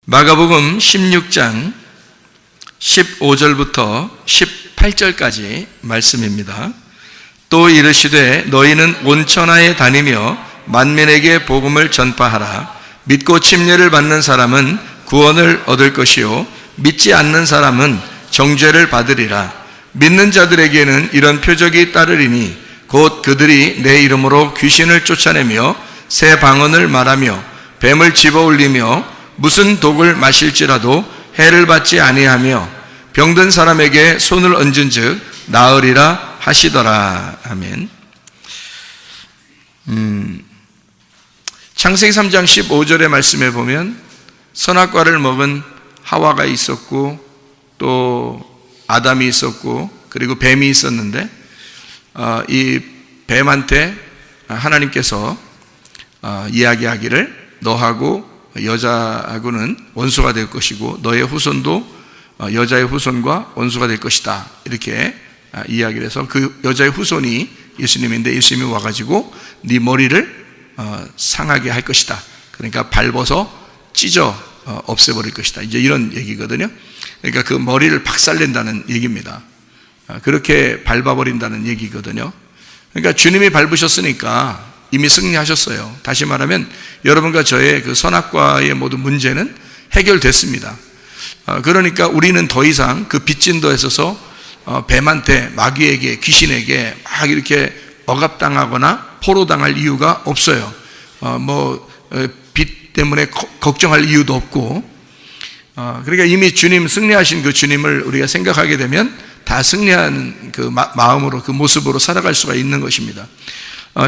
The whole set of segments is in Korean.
마가복음 16장 15절부터 18절까지 말씀입니다. 또 이르시되 너희는 온 천하에 다니며 만민에게 복음을 전파하라. 믿고 침례를 받는 사람은 구원을 얻을 것이요 믿지 않는 사람은 정죄를 받으리라. 믿는 자들에게는 이런 표적이 따르리니 곧 그들이 내 이름으로 귀신을 쫓아내며 새 방언을 말하며 뱀을 집어올리며 무슨 독을 마실지라도 해를 받지 아니하며 병든 사람에게 손을 얹은즉 나으리라 하시더라. 아멘. 창세기 3장 15절의 말씀에 보면 선악과를 먹은 하와가 있었고 또 아담이 있었고 그리고 뱀이 있었는데 이 뱀한테 하나님께서 이야기하기를 너하고 여자하고는 원수가 될 것이고 너의 후손도 여자의 후손과 원수가 될 것이다, 이렇게 이야기를 해서 그 여자의 후손이 예수님인데 예수님이 와가지고 네 머리를 상하게 할 것이다, 그러니까 밟아서 찢어 없애버릴 것이다, 이제 이런 얘기거든요. 그러니까 그 머리를 박살낸다는 얘기입니다. 그렇게 밟아버린다는 얘기거든요. 그러니까 주님이 밟으셨으니까 이미 승리하셨어요. 다시 말하면 여러분과 저의 그 선악과의 모든 문제는 해결됐습니다. 그러니까 우리는 더 이상 그 빚진도에 있어서 뱀한테, 마귀에게, 귀신에게 막 이렇게 억압당하거나 포로당할 이유가 없어요. 빚 때문에 걱정할 이유도 없고, 그러니까 이미 주님, 승리하신 그 주님을 우리가 생각하게 되면 다 승리한 그 마음으로, 그 모습으로 살아갈 수가 있는 것입니다.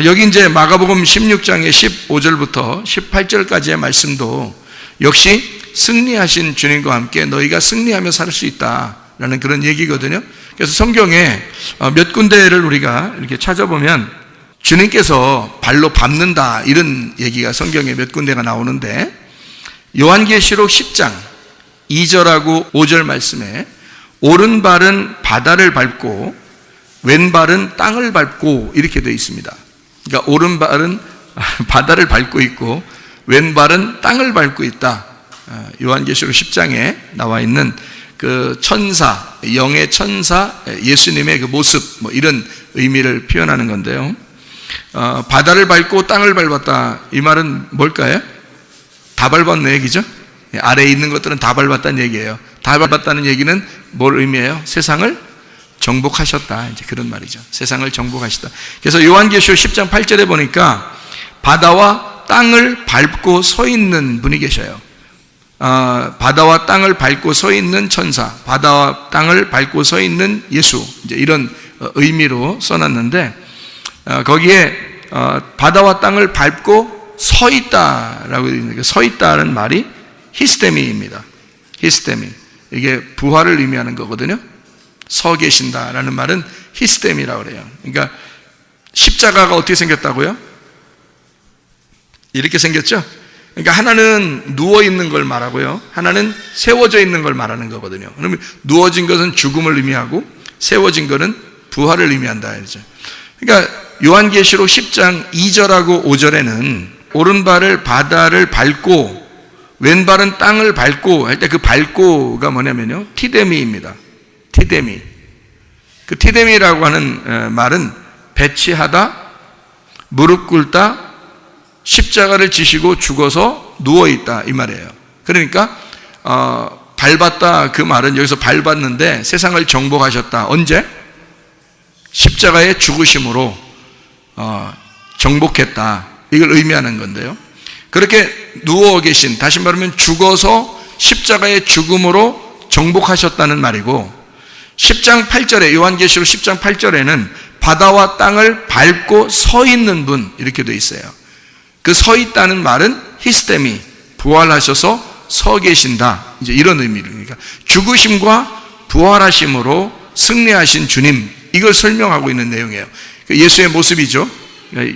여기 이제 마가복음 16장의 15절부터 18절까지의 말씀도 역시 승리하신 주님과 함께 너희가 승리하며 살 수 있다라는 그런 얘기거든요. 그래서 성경에 몇 군데를 우리가 이렇게 찾아보면 주님께서 발로 밟는다, 이런 얘기가 성경에 몇 군데가 나오는데, 요한계시록 10장 2절하고 5절 말씀에 오른발은 바다를 밟고 왼발은 땅을 밟고 이렇게 되어 있습니다. 그러니까 오른발은 바다를 밟고 있고 왼발은 땅을 밟고 있다. 요한계시록 10장에 나와 있는 그 천사, 영의 천사 예수님의 그 모습, 이런 의미를 표현하는 건데요. 바다를 밟고 땅을 밟았다, 이 말은 뭘까요? 다 밟았네 얘기죠. 아래에 있는 것들은 다 밟았다는 얘기예요. 다 밟았다는 얘기는 뭘 의미해요? 세상을 정복하셨다, 이제 그런 말이죠. 세상을 정복하시다. 그래서 요한계시록 10장 8절에 보니까 바다와 땅을 밟고 서 있는 분이 계셔요. 바다와 땅을 밟고 서 있는 천사, 바다와 땅을 밟고 서 있는 예수, 이제 이런 의미로 써놨는데, 거기에 바다와 땅을 밟고 서 있다라고 있는, 서 있다는 말이 히스테미입니다. 히스테미, 이게 부활을 의미하는 거거든요. 서 계신다라는 말은 히스테미라고 그래요. 그러니까 십자가가 어떻게 생겼다고요? 이렇게 생겼죠? 그러니까 하나는 누워 있는 걸 말하고요, 하나는 세워져 있는 걸 말하는 거거든요. 그러면 누워진 것은 죽음을 의미하고 세워진 것은 부활을 의미한다, 이러죠. 그러니까 요한계시록 10장 2절하고 5절에는 오른발을 바다를 밟고 왼발은 땅을 밟고 할 때 그 밟고가 뭐냐면요, 티데미입니다. 티데미. 그 티데미라고 하는 말은 배치하다, 무릎 꿇다, 십자가를 지시고 죽어서 누워있다, 이 말이에요. 그러니까 밟았다, 그 말은 여기서 밟았는데 세상을 정복하셨다. 언제? 십자가의 죽으심으로 정복했다, 이걸 의미하는 건데요. 그렇게 누워 계신, 다시 말하면 죽어서 십자가의 죽음으로 정복하셨다는 말이고, 10장 8절에, 요한계시록 10장 8절에는 바다와 땅을 밟고 서 있는 분, 이렇게 되어 있어요. 그 서 있다는 말은 히스테미, 부활하셔서 서 계신다, 이제 이런 의미입니다. 죽으심과 부활하심으로 승리하신 주님, 이걸 설명하고 있는 내용이에요. 예수의 모습이죠.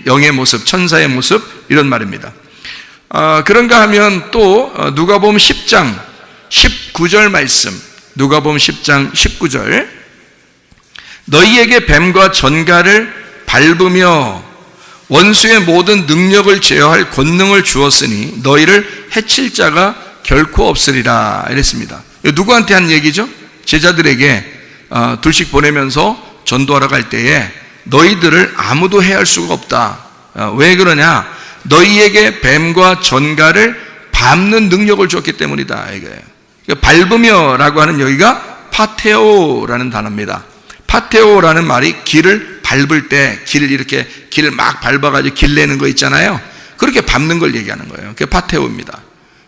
영의 모습, 천사의 모습, 이런 말입니다. 그런가 하면 또 누가복음 10장 19절 말씀, 누가복음 10장 19절, 너희에게 뱀과 전갈을 밟으며 원수의 모든 능력을 제어할 권능을 주었으니 너희를 해칠 자가 결코 없으리라 이랬습니다. 누구한테 한 얘기죠? 제자들에게 둘씩 보내면서 전도하러 갈 때에 너희들을 아무도 해할 수가 없다. 왜 그러냐? 너희에게 뱀과 전갈을 밟는 능력을 줬기 때문이다 이거예요. 밟으며라고 하는 여기가 파테오라는 단어입니다. 파테오라는 말이 길을 밟을 때 길을 막 밟아가지고 길 내는 거 있잖아요. 그렇게 밟는 걸 얘기하는 거예요. 그게 파테오입니다.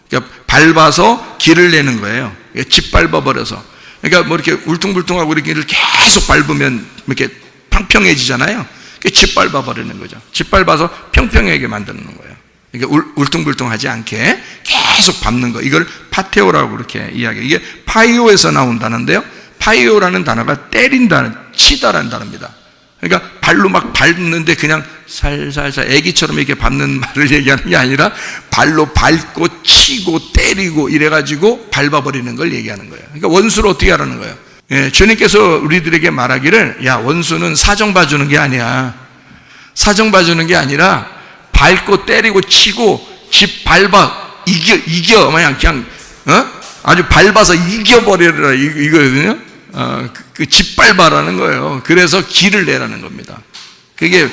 그러니까 밟아서 길을 내는 거예요. 짓밟아버려서. 그러니까 뭐 이렇게 울퉁불퉁하고 이렇게 길을 계속 밟으면 이렇게 평평해지잖아요. 그게 짓밟아버리는 거죠. 짓밟아서 평평하게 만드는 거예요. 그러니까 울퉁불퉁하지 않게 계속 밟는 거. 이걸 파테오라고 그렇게 이야기해요. 이게 파이오에서 나온 단어인데요. 파이오라는 단어가 때린다는, 치다라는 단어입니다. 그러니까 발로 막 밟는데 그냥 살살살 애기처럼 이렇게 밟는 말을 얘기하는 게 아니라 발로 밟고 치고 때리고 이래가지고 밟아버리는 걸 얘기하는 거예요. 그러니까 원수를 어떻게 하라는 거예요? 예, 주님께서 우리들에게 말하기를 야, 원수는 사정 봐주는 게 아니야. 사정 봐주는 게 아니라 밟고 때리고 치고 집 밟아 이겨 그냥 아주 밟아서 이겨버리라 이거거든요. 그 짓밟아라는 거예요. 그래서 길을 내라는 겁니다. 그게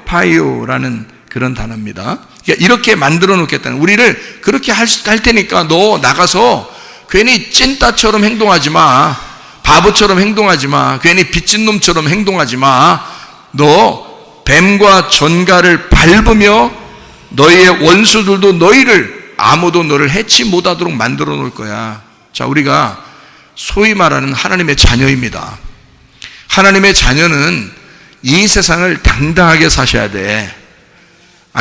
파이오라는 그런 단어입니다. 그러니까 이렇게 만들어 놓겠다는, 우리를 그렇게 할 테니까 너 나가서 괜히 찐따처럼 행동하지 마. 바보처럼 행동하지 마. 괜히 빚진 놈처럼 행동하지 마. 너 뱀과 전갈을 밟으며 너희의 원수들도 아무도 너를 해치 못하도록 만들어 놓을 거야. 자, 우리가 소위 말하는 하나님의 자녀입니다. 하나님의 자녀는 이 세상을 당당하게 사셔야 돼.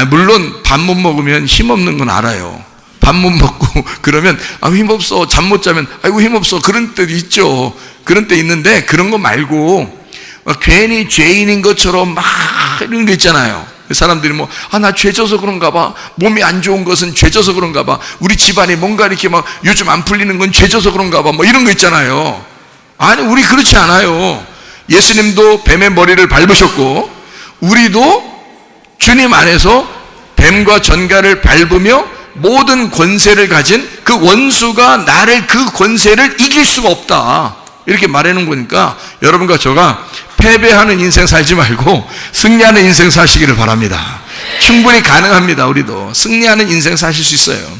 물론 밥 못 먹으면 힘없는 건 알아요. 밥 못 먹고 그러면 힘없어, 잠 못 자면 아이고 힘없어, 그런 때도 있죠. 그런 때 있는데 그런 거 말고 괜히 죄인인 것처럼 막 이런 거 있잖아요. 사람들이 나 죄져서 그런가 봐. 몸이 안 좋은 것은 죄져서 그런가 봐. 우리 집안에 뭔가 이렇게 막 요즘 안 풀리는 건 죄져서 그런가 봐. 이런 거 있잖아요. 아니, 우리 그렇지 않아요. 예수님도 뱀의 머리를 밟으셨고, 우리도 주님 안에서 뱀과 전갈을 밟으며 모든 권세를 가진 그 원수가 나를, 그 권세를 이길 수가 없다. 이렇게 말해놓은 거니까 여러분과 저가 패배하는 인생 살지 말고 승리하는 인생 사시기를 바랍니다. 충분히 가능합니다. 우리도 승리하는 인생 사실 수 있어요.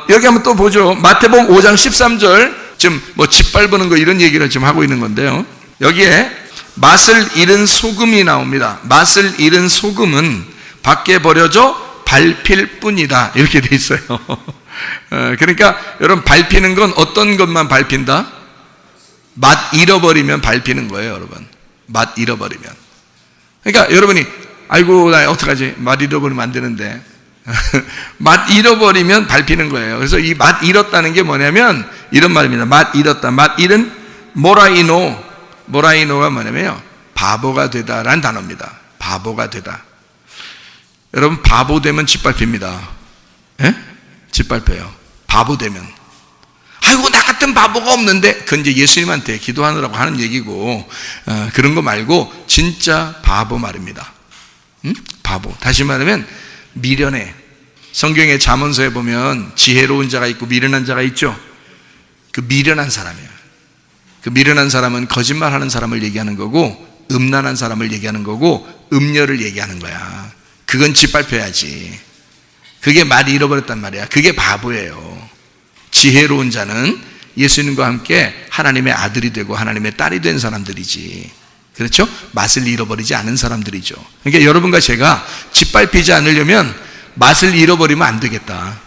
여기 한번 또 보죠. 마태복음 5장 13절, 지금 짓밟는 거 이런 얘기를 지금 하고 있는 건데요. 여기에 맛을 잃은 소금이 나옵니다. 맛을 잃은 소금은 밖에 버려져 밟힐 뿐이다. 이렇게 돼 있어요. 그러니까 여러분, 밟히는 건 어떤 것만 밟힌다? 맛 잃어버리면 밟히는 거예요, 여러분. 맛 잃어버리면. 그러니까 여러분이 아이고 나 어떡하지? 맛 잃어버리면 안 되는데. 맛 잃어버리면 밟히는 거예요. 그래서 이 맛 잃었다는 게 뭐냐면 이런 말입니다. 맛 잃었다. 맛 잃은 모라이노가 뭐냐면요, 바보가 되다라는 단어입니다. 바보가 되다. 여러분, 바보 되면 짓밟힙니다. 예? 짓밟혀요. 바보 되면. 아이고 나 같은 바보가 없는데. 그건 이제 예수님한테 기도하느라고 하는 얘기고, 그런 거 말고 진짜 바보 말입니다. 바보. 다시 말하면 미련해. 성경의 잠언서에 보면 지혜로운 자가 있고 미련한 자가 있죠. 그 미련한 사람이에요. 그 미련한 사람은 거짓말하는 사람을 얘기하는 거고, 음란한 사람을 얘기하는 거고, 음녀를 얘기하는 거야. 그건 짓밟혀야지. 그게 말 잃어버렸단 말이야. 그게 바보예요. 지혜로운 자는 예수님과 함께 하나님의 아들이 되고 하나님의 딸이 된 사람들이지. 그렇죠? 맛을 잃어버리지 않은 사람들이죠. 그러니까 여러분과 제가 짓밟히지 않으려면 맛을 잃어버리면 안 되겠다.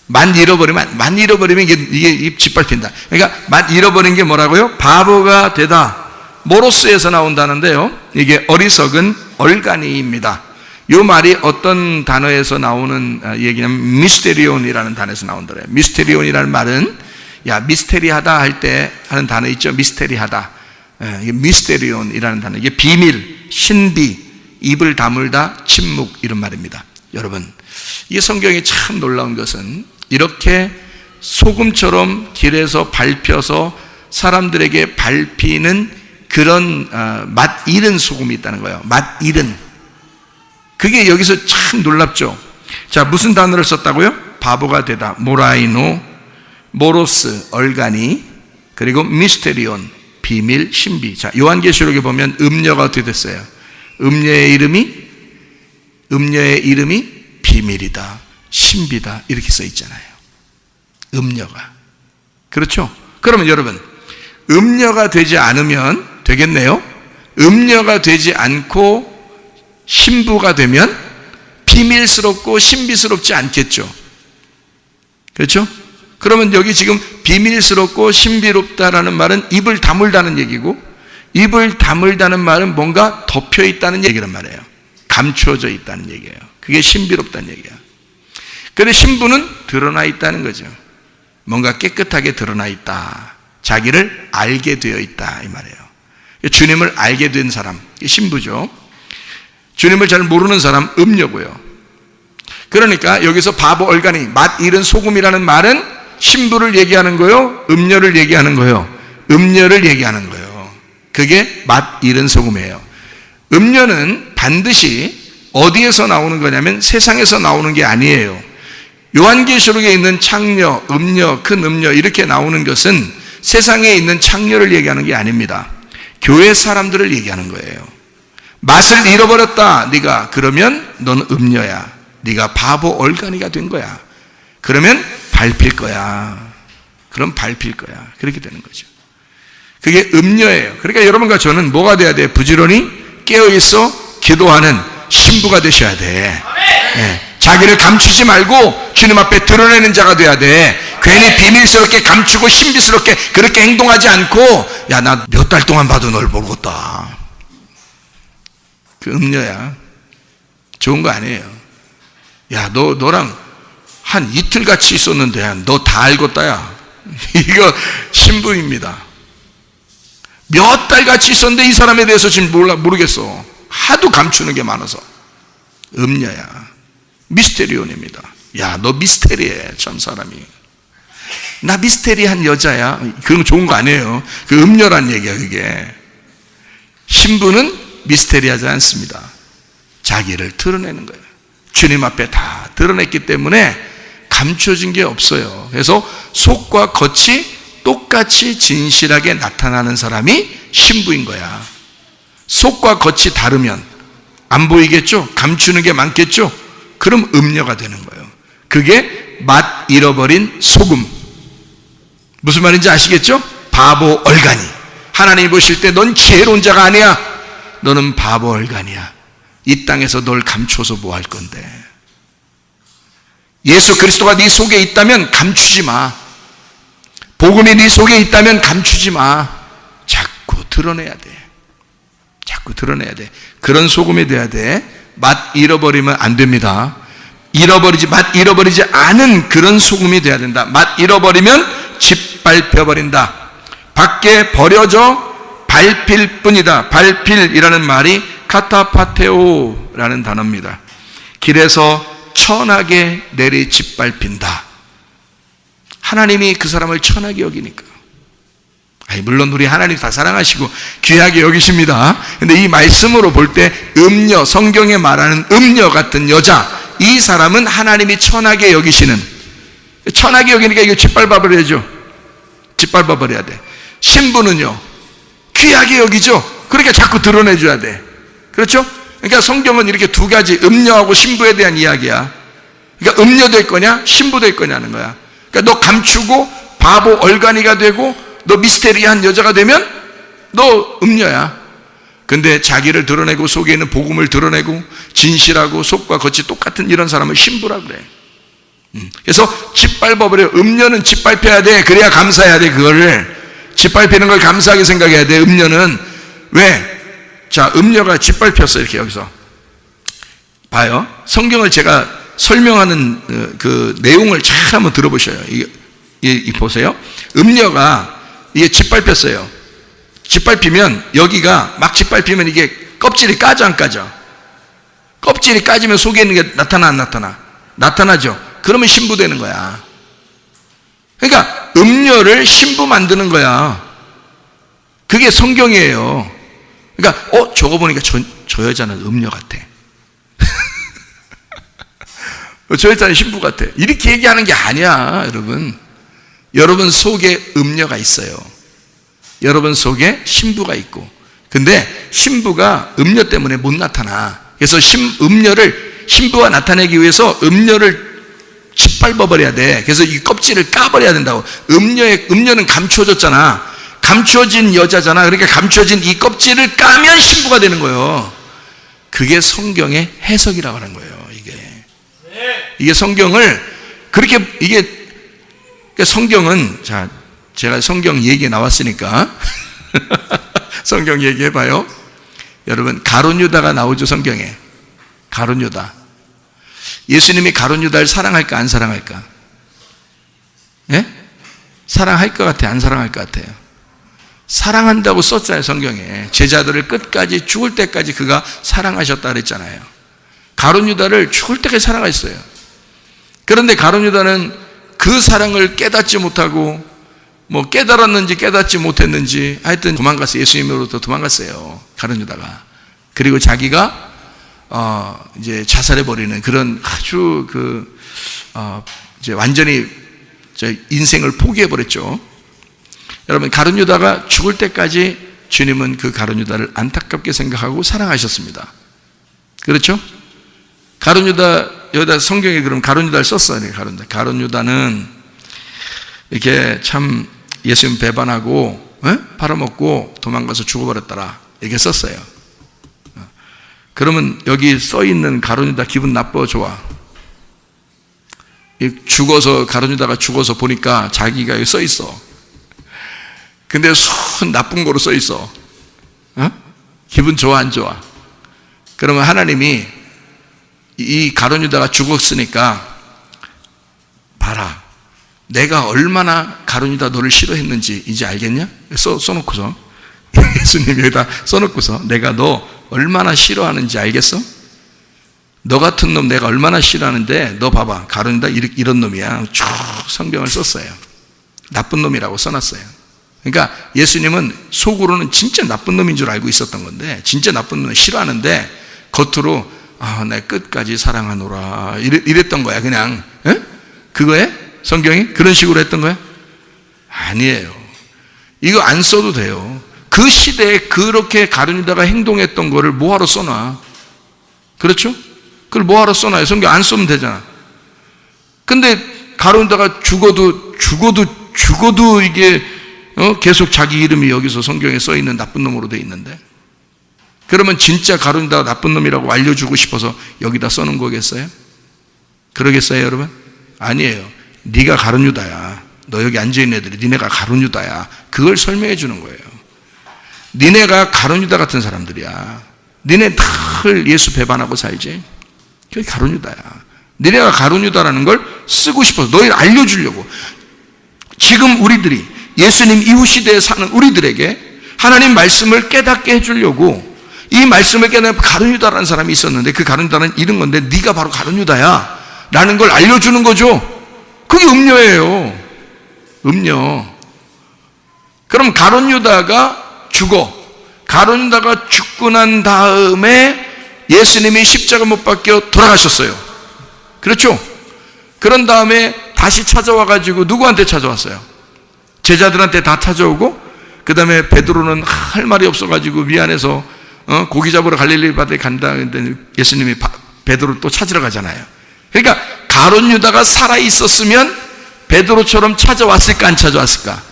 맛 잃어버리면 이게 짓밟힌다. 그러니까 맛 잃어버린 게 뭐라고요? 바보가 되다. 모로스에서 나온다는데요, 이게 어리석은 얼간이입니다. 이 말이 어떤 단어에서 나오는 얘기냐면 미스테리온이라는 단어에서 나온더래요. 미스테리온이라는 말은 미스테리하다 할 때 하는 단어 있죠. 미스테리하다. 이게 미스테리온이라는 단어. 이게 비밀, 신비, 입을 다물다, 침묵, 이런 말입니다. 여러분, 이 성경이 참 놀라운 것은 이렇게 소금처럼 길에서 밟혀서 사람들에게 밟히는 그런 맛 잃은 소금이 있다는 거예요. 맛 잃은. 그게 여기서 참 놀랍죠. 자, 무슨 단어를 썼다고요? 바보가 되다. 모라이노, 모로스, 얼간이, 그리고 미스테리온, 비밀, 신비. 자, 요한계시록에 보면 음녀가 어떻게 됐어요? 음녀의 이름이 비밀이다, 신비다, 이렇게 써 있잖아요. 음녀가. 그렇죠? 그러면 여러분, 음녀가 되지 않으면 되겠네요? 음녀가 되지 않고 신부가 되면 비밀스럽고 신비스럽지 않겠죠? 그렇죠? 그러면 여기 지금 비밀스럽고 신비롭다라는 말은 입을 다물다는 얘기고, 입을 다물다는 말은 뭔가 덮여 있다는 얘기란 말이에요. 감추어져 있다는 얘기예요. 그게 신비롭다는 얘기야. 그런데 신부는 드러나 있다는 거죠. 뭔가 깨끗하게 드러나 있다. 자기를 알게 되어 있다, 이 말이에요. 주님을 알게 된 사람, 신부죠. 주님을 잘 모르는 사람, 음녀고요. 그러니까 여기서 바보, 얼간이, 맛 잃은 소금이라는 말은 신부를 얘기하는 거요, 음녀를 얘기하는 거요? 음녀를 얘기하는 거예요. 그게 맛 잃은 소금이에요. 음녀는 반드시 어디에서 나오는 거냐면 세상에서 나오는 게 아니에요. 요한계시록에 있는 창녀, 음녀, 큰 음녀 이렇게 나오는 것은 세상에 있는 창녀를 얘기하는 게 아닙니다. 교회 사람들을 얘기하는 거예요. 맛을 잃어버렸다 네가. 그러면 넌 음녀야. 네가 바보 얼간이가 된 거야. 그러면 밟힐 거야. 그럼 밟힐 거야. 그렇게 되는 거죠. 그게 음녀예요. 그러니까 여러분과 저는 뭐가 돼야 돼? 부지런히 깨어있어 기도하는 신부가 되셔야 돼. 네. 자기를 감추지 말고 주님 앞에 드러내는 자가 돼야 돼. 괜히 비밀스럽게 감추고 신비스럽게 그렇게 행동하지 않고, 야, 나 몇 달 동안 봐도 널 모르겠다. 그 음녀야. 좋은 거 아니에요. 야, 너랑 한 이틀 같이 있었는데 너 다 알겠다, 야. 이거 신부입니다. 몇 달 같이 있었는데 이 사람에 대해서 지금 모르겠어. 하도 감추는 게 많아서. 음녀야. 미스테리온입니다. 야, 너 미스테리해, 참 사람이. 나 미스테리한 여자야. 그런 거 좋은 거 아니에요. 그 음녀란 얘기야, 그게. 신부는 미스테리하지 않습니다. 자기를 드러내는 거예요. 주님 앞에 다 드러냈기 때문에 감춰진 게 없어요. 그래서 속과 겉이 똑같이 진실하게 나타나는 사람이 신부인 거야. 속과 겉이 다르면 안 보이겠죠? 감추는 게 많겠죠? 그럼 음녀가 되는 거예요. 그게 맛 잃어버린 소금. 무슨 말인지 아시겠죠? 바보 얼간이. 하나님이 보실 때 넌 지혜로운 자가 아니야. 너는 바보 얼간이야. 이 땅에서 널 감춰서 뭐 할 건데. 예수 그리스도가 네 속에 있다면 감추지 마. 복음이 네 속에 있다면 감추지 마. 자꾸 드러내야 돼. 자꾸 드러내야 돼. 그런 소금이 돼야 돼. 맛 잃어버리면 안 됩니다. 맛 잃어버리지 않은 그런 소금이 돼야 된다. 맛 잃어버리면 짓밟혀버린다. 밖에 버려져 밟힐 뿐이다. 밟힐이라는 말이 카타파테오라는 단어입니다. 길에서 천하게 내리 짓밟힌다. 하나님이 그 사람을 천하게 여기니까. 물론 우리 하나님 다 사랑하시고 귀하게 여기십니다. 근데 이 말씀으로 볼 때 음녀, 성경에 말하는 음녀 같은 여자, 이 사람은 하나님이 천하게 여기시는, 천하게 여기니까 이거 짓밟아버려야죠. 짓밟아버려야 돼. 신부는요, 귀하게 여기죠. 그러니까 자꾸 드러내줘야 돼. 그렇죠? 그러니까 성경은 이렇게 두 가지, 음녀하고 신부에 대한 이야기야. 그러니까 음녀 될 거냐, 신부 될 거냐는 거야. 그러니까 너 감추고 바보 얼간이가 되고 너 미스테리한 여자가 되면 너 음녀야. 근데 자기를 드러내고 속에 있는 복음을 드러내고 진실하고 속과 겉이 똑같은 이런 사람을 신부라 그래. 그래서 짓밟아버려. 음녀는 짓밟혀야 돼. 그래야 감사해야 돼. 그거를 짓밟히는 걸 감사하게 생각해야 돼. 음녀는. 왜? 자, 음녀가 짓밟혔어. 이렇게 여기서 봐요. 성경을 제가 설명하는 그 내용을 잘 한번 들어보셔요. 이 보세요. 음녀가 이게 짓밟혔어요. 짓밟히면 여기가 막 짓밟히면 이게 껍질이 까져 안 까져? 껍질이 까지면 속에 있는 게 나타나 안 나타나? 나타나죠. 그러면 신부 되는 거야. 그러니까 음녀를 신부 만드는 거야. 그게 성경이에요. 그러니까 저거 보니까 저 여자는 음녀 같아. 저 여자는 신부 같아. 이렇게 얘기하는 게 아니야, 여러분. 여러분 속에 음녀가 있어요. 여러분 속에 신부가 있고. 근데 신부가 음녀 때문에 못 나타나. 그래서 신부가 나타내기 위해서 음녀를 짓밟아버려야 돼. 그래서 이 껍질을 까버려야 된다고. 음녀는 감추어졌잖아. 감추어진 여자잖아. 그러니까 감추어진 이 껍질을 까면 신부가 되는 거예요. 그게 성경의 해석이라고 하는 거예요. 이게 성경을 그렇게 성경은, 자, 제가 성경 얘기 나왔으니까 성경 얘기해봐요. 여러분, 가룟유다가 나오죠, 성경에. 가룟유다. 예수님이 가룟유다를 사랑할까 안 사랑할까? 예? 사랑할 것 같아, 안 사랑할 것 같아요? 사랑한다고 썼잖아요, 성경에. 제자들을 끝까지, 죽을 때까지 그가 사랑하셨다 그랬잖아요. 가룟유다를 죽을 때까지 사랑하셨어요. 그런데 가룟유다는 그 사랑을 깨닫지 못하고, 뭐 깨달았는지 깨닫지 못했는지 하여튼 도망갔어요. 예수님으로부터 도망갔어요, 가룟유다가. 그리고 자기가 이제 자살해버리는 그런 아주 이제 완전히 인생을 포기해버렸죠. 여러분, 가룟유다가 죽을 때까지 주님은 그 가룟유다를 안타깝게 생각하고 사랑하셨습니다. 그렇죠? 여기다 성경에 그럼 가룟유다를 썼어요. 가룟유다는 이렇게 참 예수님 배반하고 팔아먹고 도망가서 죽어버렸더라, 이렇게 썼어요. 그러면 여기 써있는 가룟유다 기분 나빠, 좋아? 가룟유다가 죽어서 보니까 자기가 여기 써있어. 근데 나쁜 거로 써있어. 기분 좋아, 안 좋아? 그러면 하나님이 이 가룟유다가 죽었으니까, 봐라, 내가 얼마나 가룟유다 너를 싫어했는지 이제 알겠냐? 써놓고서 예수님이 여기다 써놓고서 내가 너 얼마나 싫어하는지 알겠어? 너 같은 놈 내가 얼마나 싫어하는데 너 봐봐, 가룟유다 이런 놈이야. 쭉 성경을 썼어요. 나쁜 놈이라고 써놨어요. 그러니까 예수님은 속으로는 진짜 나쁜 놈인 줄 알고 있었던 건데, 진짜 나쁜 놈을 싫어하는데 겉으로 내 끝까지 사랑하노라 이랬던 거야. 그냥 그거에 성경이 그런 식으로 했던 거야? 아니에요. 이거 안 써도 돼요. 그 시대에 그렇게 가룟유다가 행동했던 거를 뭐하러 써놔? 그렇죠? 그걸 뭐하러 써놔요? 성경 안 쓰면 되잖아. 근데 가룟유다가 죽어도 이게 계속 자기 이름이 여기서 성경에 써있는 나쁜 놈으로 돼 있는데, 그러면 진짜 가룟유다가 나쁜 놈이라고 알려주고 싶어서 여기다 써놓은 거겠어요? 그러겠어요, 여러분? 아니에요. 네가 가룟유다야. 너 여기 앉아있는 애들이 니네가 가룟유다야. 그걸 설명해 주는 거예요. 니네가 가룟유다 같은 사람들이야. 니네 늘 예수 배반하고 살지. 그게 가룟유다야. 니네가 가룟유다라는 걸 쓰고 싶어서 너희를 알려주려고. 지금 우리들이 예수님 이후 시대에 사는 우리들에게 하나님 말씀을 깨닫게 해주려고, 이 말씀을 깨닫는 가룟유다라는 사람이 있었는데 그 가룟유다는 이런 건데 네가 바로 가룟유다야 라는 걸 알려주는 거죠. 그게 음녀예요. 음녀. 그럼 가룟유다가 가룟유다가 죽고 난 다음에 예수님이 십자가 못 박혀 돌아가셨어요. 그렇죠? 그런 다음에 다시 찾아와가지고 누구한테 찾아왔어요? 제자들한테 다 찾아오고, 그 다음에 베드로는 할 말이 없어가지고 미안해서 고기 잡으러 갈릴리 바다에 간다. 근데 예수님이 베드로 또 찾으러 가잖아요. 그러니까 가룟유다가 살아 있었으면 베드로처럼 찾아왔을까 안 찾아왔을까?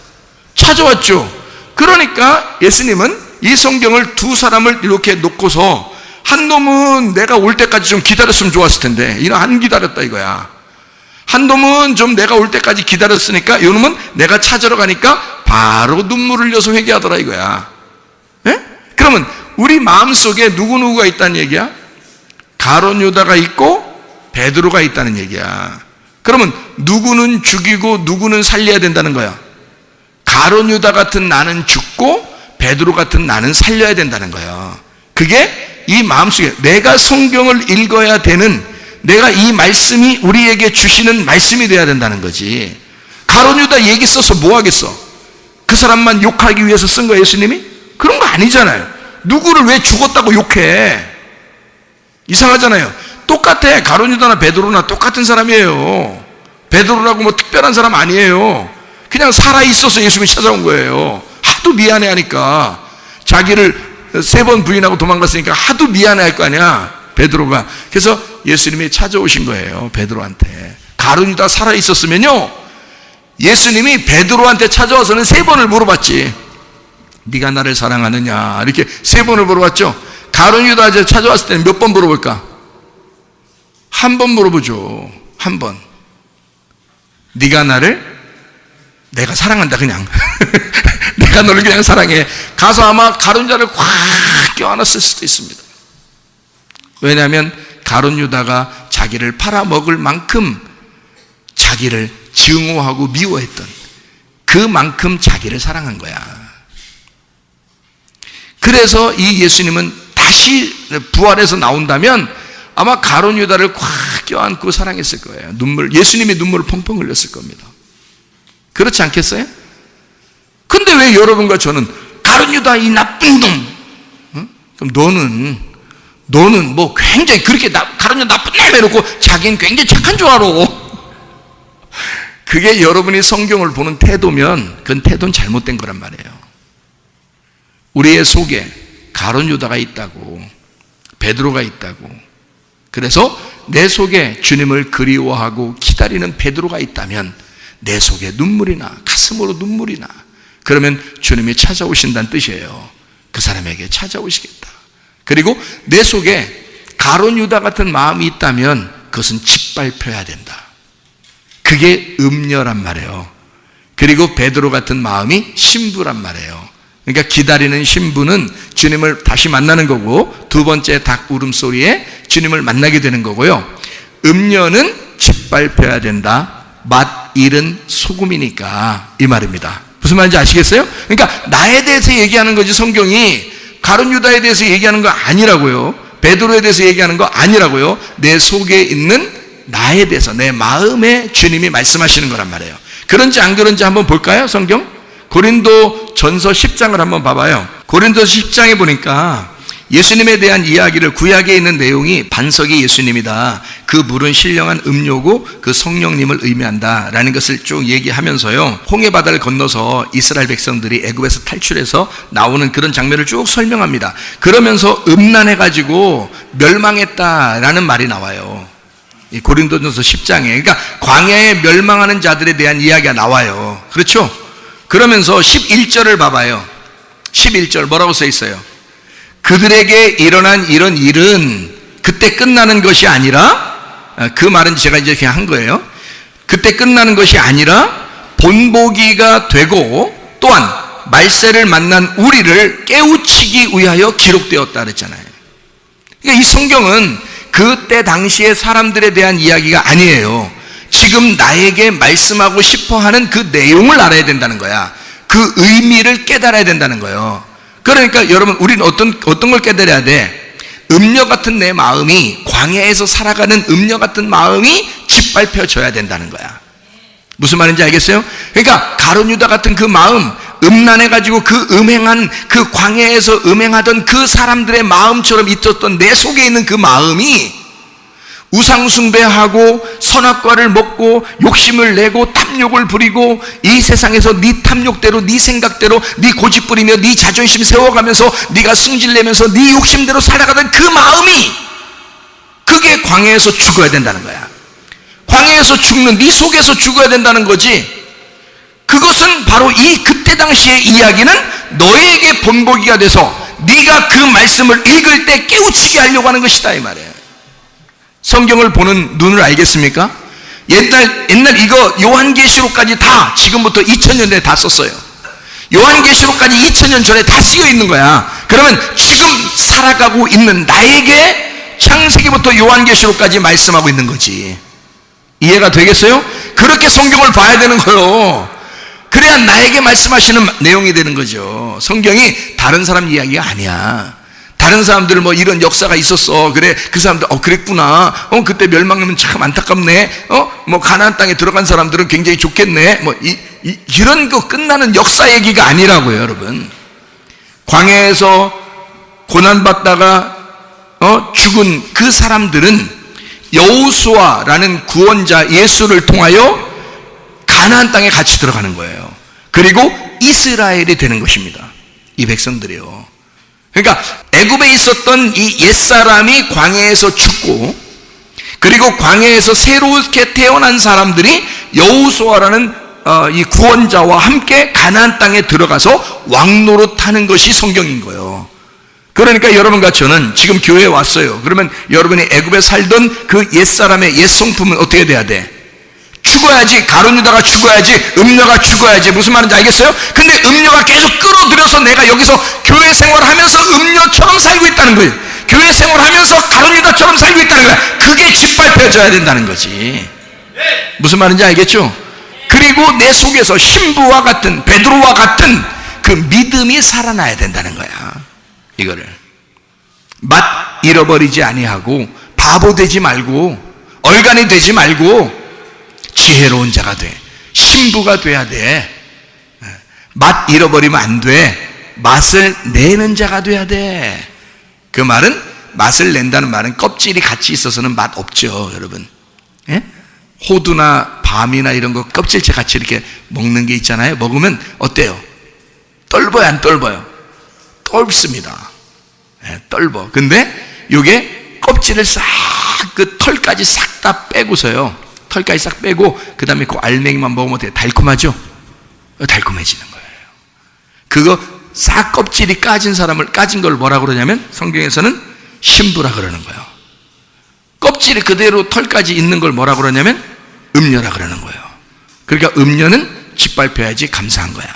찾아왔죠. 그러니까 예수님은 이 성경을 두 사람을 이렇게 놓고서, 한 놈은 내가 올 때까지 좀 기다렸으면 좋았을 텐데 이는 안 기다렸다 이거야. 한 놈은 좀 내가 올 때까지 기다렸으니까 이 놈은 내가 찾으러 가니까 바로 눈물을 흘려서 회개하더라 이거야. 예? 그러면 우리 마음속에 누구누구가 있다는 얘기야? 가룟유다가 있고 베드로가 있다는 얘기야. 그러면 누구는 죽이고 누구는 살려야 된다는 거야. 가룟유다 같은 나는 죽고 베드로 같은 나는 살려야 된다는 거예요. 그게 이 마음속에, 내가 성경을 읽어야 되는, 내가 이 말씀이 우리에게 주시는 말씀이 돼야 된다는 거지. 가룟유다 얘기 써서 뭐 하겠어? 그 사람만 욕하기 위해서 쓴 거예요, 예수님이? 그런 거 아니잖아요. 누구를 왜 죽었다고 욕해? 이상하잖아요. 똑같아. 가룟 유다나 베드로나 똑같은 사람이에요. 베드로라고 뭐 특별한 사람 아니에요. 그냥 살아있어서 예수님이 찾아온 거예요. 하도 미안해 하니까. 자기를 3번 부인하고 도망갔으니까 하도 미안해 할 거 아니야, 베드로가. 그래서 예수님이 찾아오신 거예요, 베드로한테. 가룟 유다 살아있었으면요, 예수님이 베드로한테 찾아와서는 3번을 물어봤지. 네가 나를 사랑하느냐, 이렇게 3번을 물어봤죠. 가룟 유다 찾아왔을 때는 몇 번 물어볼까? 한 번 물어보죠. 한 번. 네가 나를, 내가 사랑한다 그냥. 내가 너를 그냥 사랑해. 가서 아마 가룟 유다를 꽉 껴안았을 수도 있습니다. 왜냐하면 가룟 유다가 자기를 팔아먹을 만큼 자기를 증오하고 미워했던, 그만큼 자기를 사랑한 거야. 그래서 이 예수님은 다시 부활해서 나온다면 아마 가룟 유다를 꽉 껴안고 사랑했을 거예요. 예수님이 눈물을 펑펑 흘렸을 겁니다. 그렇지 않겠어요? 근데 왜 여러분과 저는 가룟 유다 이 나쁜 놈, 그럼 너는 뭐 굉장히 그렇게 가룟 유다 나쁜 놈 해놓고 자기는 굉장히 착한 줄 알아. 그게 여러분이 성경을 보는 태도면 그건 태도는 잘못된 거란 말이에요. 우리의 속에 가룟 유다가 있다고, 베드로가 있다고. 그래서 내 속에 주님을 그리워하고 기다리는 베드로가 있다면 내 속에 눈물이 나, 가슴으로 눈물이 나. 그러면 주님이 찾아오신다는 뜻이에요. 그 사람에게 찾아오시겠다. 그리고 내 속에 가룟 유다 같은 마음이 있다면 그것은 짓밟혀야 된다. 그게 음녀란 말이에요. 그리고 베드로 같은 마음이 신부란 말이에요. 그러니까 기다리는 신부는 주님을 다시 만나는 거고, 두 번째 닭 울음소리에 주님을 만나게 되는 거고요. 음녀는 짓밟혀야 된다. 맛 잃은 소금이니까, 이 말입니다. 무슨 말인지 아시겠어요? 그러니까 나에 대해서 얘기하는 거지, 성경이 가룟 유다에 대해서 얘기하는 거 아니라고요. 베드로에 대해서 얘기하는 거 아니라고요. 내 속에 있는 나에 대해서, 내 마음에 주님이 말씀하시는 거란 말이에요. 그런지 안 그런지 한번 볼까요? 성경 고린도 전서 10장을 한번 봐봐요. 고린도 10장에 보니까 예수님에 대한 이야기를, 구약에 있는 내용이 반석이 예수님이다, 그 물은 신령한 음료고 그 성령님을 의미한다 라는 것을 쭉 얘기하면서요, 홍해바다를 건너서 이스라엘 백성들이 애굽에서 탈출해서 나오는 그런 장면을 쭉 설명합니다. 그러면서 음란해가지고 멸망했다라는 말이 나와요. 이 고린도전서 10장에. 그러니까 광야에 멸망하는 자들에 대한 이야기가 나와요. 그렇죠? 그러면서 11절을 봐봐요. 11절 뭐라고 써 있어요? 그들에게 일어난 이런 일은 그때 끝나는 것이 아니라, 그 말은 제가 이제 그냥 한 거예요. 그때 끝나는 것이 아니라 본보기가 되고 또한 말세를 만난 우리를 깨우치기 위하여 기록되었다 그랬잖아요. 그러니까 이 성경은 그때 당시의 사람들에 대한 이야기가 아니에요. 지금 나에게 말씀하고 싶어 하는 그 내용을 알아야 된다는 거야. 그 의미를 깨달아야 된다는 거예요. 그러니까 여러분, 우리는 어떤 걸 깨달아야 돼? 음녀 같은 내 마음이, 광야에서 살아가는 음녀 같은 마음이 짓밟혀져야 된다는 거야. 무슨 말인지 알겠어요? 그러니까 가룟 유다 같은 그 마음, 음란해가지고 그 음행한, 그 광야에서 음행하던 그 사람들의 마음처럼 있었던 내 속에 있는 그 마음이 우상숭배하고 선악과를 먹고 욕심을 내고 탐욕을 부리고 이 세상에서 네 탐욕대로, 네 생각대로, 네 고집부리며 네 자존심 세워가면서 네가 승질내면서 네 욕심대로 살아가던 그 마음이, 그게 광야에서 죽어야 된다는 거야. 광야에서 죽는, 네 속에서 죽어야 된다는 거지. 그것은 바로 이 그때 당시의 이야기는 너에게 본보기가 돼서 네가 그 말씀을 읽을 때 깨우치게 하려고 하는 것이다, 이 말이에요. 성경을 보는 눈을 알겠습니까? 옛날 이거 요한계시록까지 다 지금부터 2000년대에 다 썼어요. 요한계시록까지 2000년 전에 다 쓰여 있는 거야. 그러면 지금 살아가고 있는 나에게 창세기부터 요한계시록까지 말씀하고 있는 거지. 이해가 되겠어요? 그렇게 성경을 봐야 되는 거예요. 그래야 나에게 말씀하시는 내용이 되는 거죠. 성경이 다른 사람 이야기가 아니야. 다른 사람들 뭐 이런 역사가 있었어. 그래, 그 사람들 그랬구나. 그때 멸망하면 참 안타깝네. 뭐 가나안 땅에 들어간 사람들은 굉장히 좋겠네. 뭐 이런 거 끝나는 역사 얘기가 아니라고요, 여러분. 광야에서 고난 받다가 죽은 그 사람들은 여호수아라는 구원자 예수를 통하여 가나안 땅에 같이 들어가는 거예요. 그리고 이스라엘이 되는 것입니다. 이 백성들이요. 그러니까 애굽에 있었던 이 옛사람이 광야에서 죽고, 그리고 광야에서 새롭게 태어난 사람들이 여호수아라는 이 구원자와 함께 가나안 땅에 들어가서 왕노릇하는 것이 성경인 거예요. 그러니까 여러분과 저는 지금 교회에 왔어요. 그러면 여러분이 애굽에 살던 그 옛사람의 옛성품은 어떻게 돼야 돼? 죽어야지. 가룟 유다가 죽어야지. 음녀가 죽어야지. 무슨 말인지 알겠어요? 근데 음녀가 계속 끌어들여서 내가 여기서 교회 생활하면서 음녀처럼 살고 있다는 거예요. 교회 생활하면서 가룟 유다처럼 살고 있다는 거야. 그게 짓밟혀져야 된다는 거지. 무슨 말인지 알겠죠? 그리고 내 속에서 신부와 같은, 베드로와 같은 그 믿음이 살아나야 된다는 거야. 이거를 맛 잃어버리지 아니하고 바보 되지 말고 얼간이 되지 말고 지혜로운 자가 돼. 신부가 돼야 돼. 맛 잃어버리면 안 돼. 맛을 내는 자가 돼야 돼. 그 말은, 맛을 낸다는 말은 껍질이 같이 있어서는 맛 없죠, 여러분. 예? 호두나 밤이나 이런 거 껍질째 같이 이렇게 먹는 게 있잖아요. 먹으면 어때요? 떫어요, 안 떫어요? 떫습니다. 예, 떫어. 근데 요게 껍질을 싹, 그 털까지 싹 다 빼고서요. 털까지 싹 빼고 그 다음에 그 알맹이만 먹으면 어때요? 달콤하죠? 달콤해지는 거예요. 그거 싹 껍질이 까진 걸 뭐라고 그러냐면 성경에서는 신부라 그러는 거예요. 껍질이 그대로 털까지 있는 걸 뭐라고 그러냐면 음녀라 그러는 거예요. 그러니까 음녀는 짓밟혀야지 감사한 거야.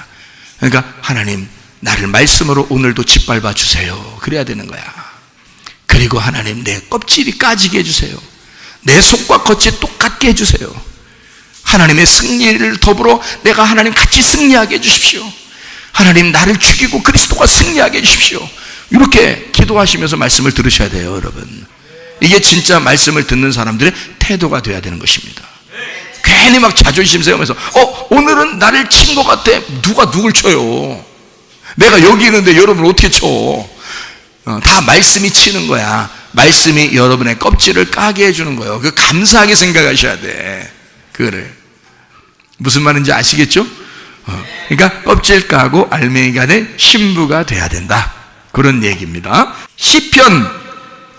그러니까 하나님, 나를 말씀으로 오늘도 짓밟아 주세요. 그래야 되는 거야. 그리고 하나님, 내 껍질이 까지게 해주세요. 내 속과 겉이 똑같게 해주세요. 하나님의 승리를 더불어 내가 하나님 같이 승리하게 해주십시오. 하나님, 나를 죽이고 그리스도가 승리하게 해주십시오. 이렇게 기도하시면서 말씀을 들으셔야 돼요, 여러분. 이게 진짜 말씀을 듣는 사람들의 태도가 돼야 되는 것입니다. 괜히 막 자존심 세우면서 오늘은 나를 친 것 같아. 누가 누굴 쳐요? 내가 여기 있는데 여러분 어떻게 쳐? 다 말씀이 치는 거야. 말씀이 여러분의 껍질을 까게 해주는 거예요. 그 감사하게 생각하셔야 돼. 그거를. 무슨 말인지 아시겠죠? 그러니까 껍질 까고 알맹이가 된 신부가 돼야 된다. 그런 얘기입니다. 시편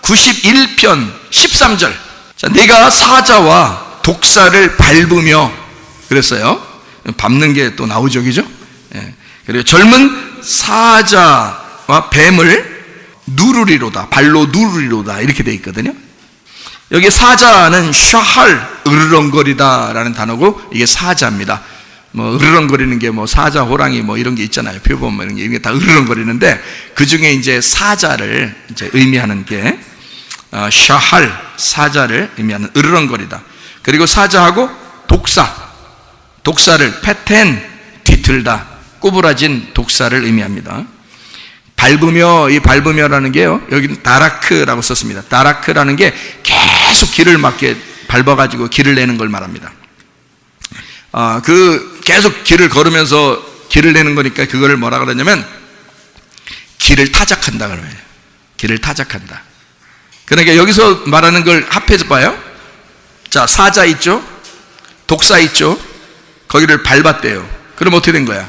91편 13절. 자, 내가 사자와 독사를 밟으며, 그랬어요. 밟는 게 또 나오죠, 그죠? 예. 그리고 젊은 사자와 뱀을 누르리로다, 발로 누르리로다, 이렇게 돼 있거든요. 여기 사자는 샤할, 으르렁거리다라는 단어고, 이게 사자입니다. 뭐 으르렁거리는 게 뭐 사자, 호랑이 뭐 이런 게 있잖아요. 표범 이런 게, 이게 다 으르렁거리는데 그 중에 이제 사자를 이제 의미하는 게 샤할, 사자를 의미하는 으르렁거리다. 그리고 사자하고 독사를 패텐, 뒤틀다, 구부라진 독사를 의미합니다. 밟으며, 이 밟으며라는 게요, 여기는 다라크라고 썼습니다. 다라크라는 게 계속 길을 막게 밟아가지고 길을 내는 걸 말합니다. 그 계속 길을 걸으면서 길을 내는 거니까 그거를 뭐라 그러냐면 길을 타작한다 그래요. 길을 타작한다. 그러니까 여기서 말하는 걸 합해서 봐요. 자, 사자 있죠? 독사 있죠? 거기를 밟았대요. 그럼 어떻게 된 거야?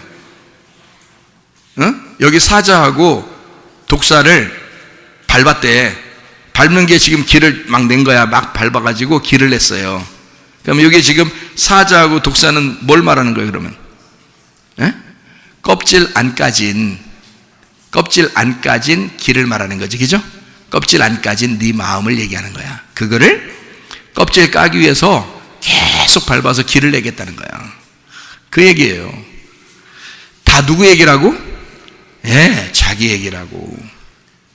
여기 사자하고 독사를 밟았대. 밟는 게 지금 길을 막 낸 거야. 막 밟아가지고 길을 냈어요. 그럼 여기 지금 사자하고 독사는 뭘 말하는 거예요, 그러면? 껍질 안 까진 길을 말하는 거지, 그죠? 껍질 안 까진 네 마음을 얘기하는 거야. 그거를 껍질 까기 위해서 계속 밟아서 길을 내겠다는 거야. 그 얘기예요. 다 누구 얘기라고? 예, 자기 얘기라고.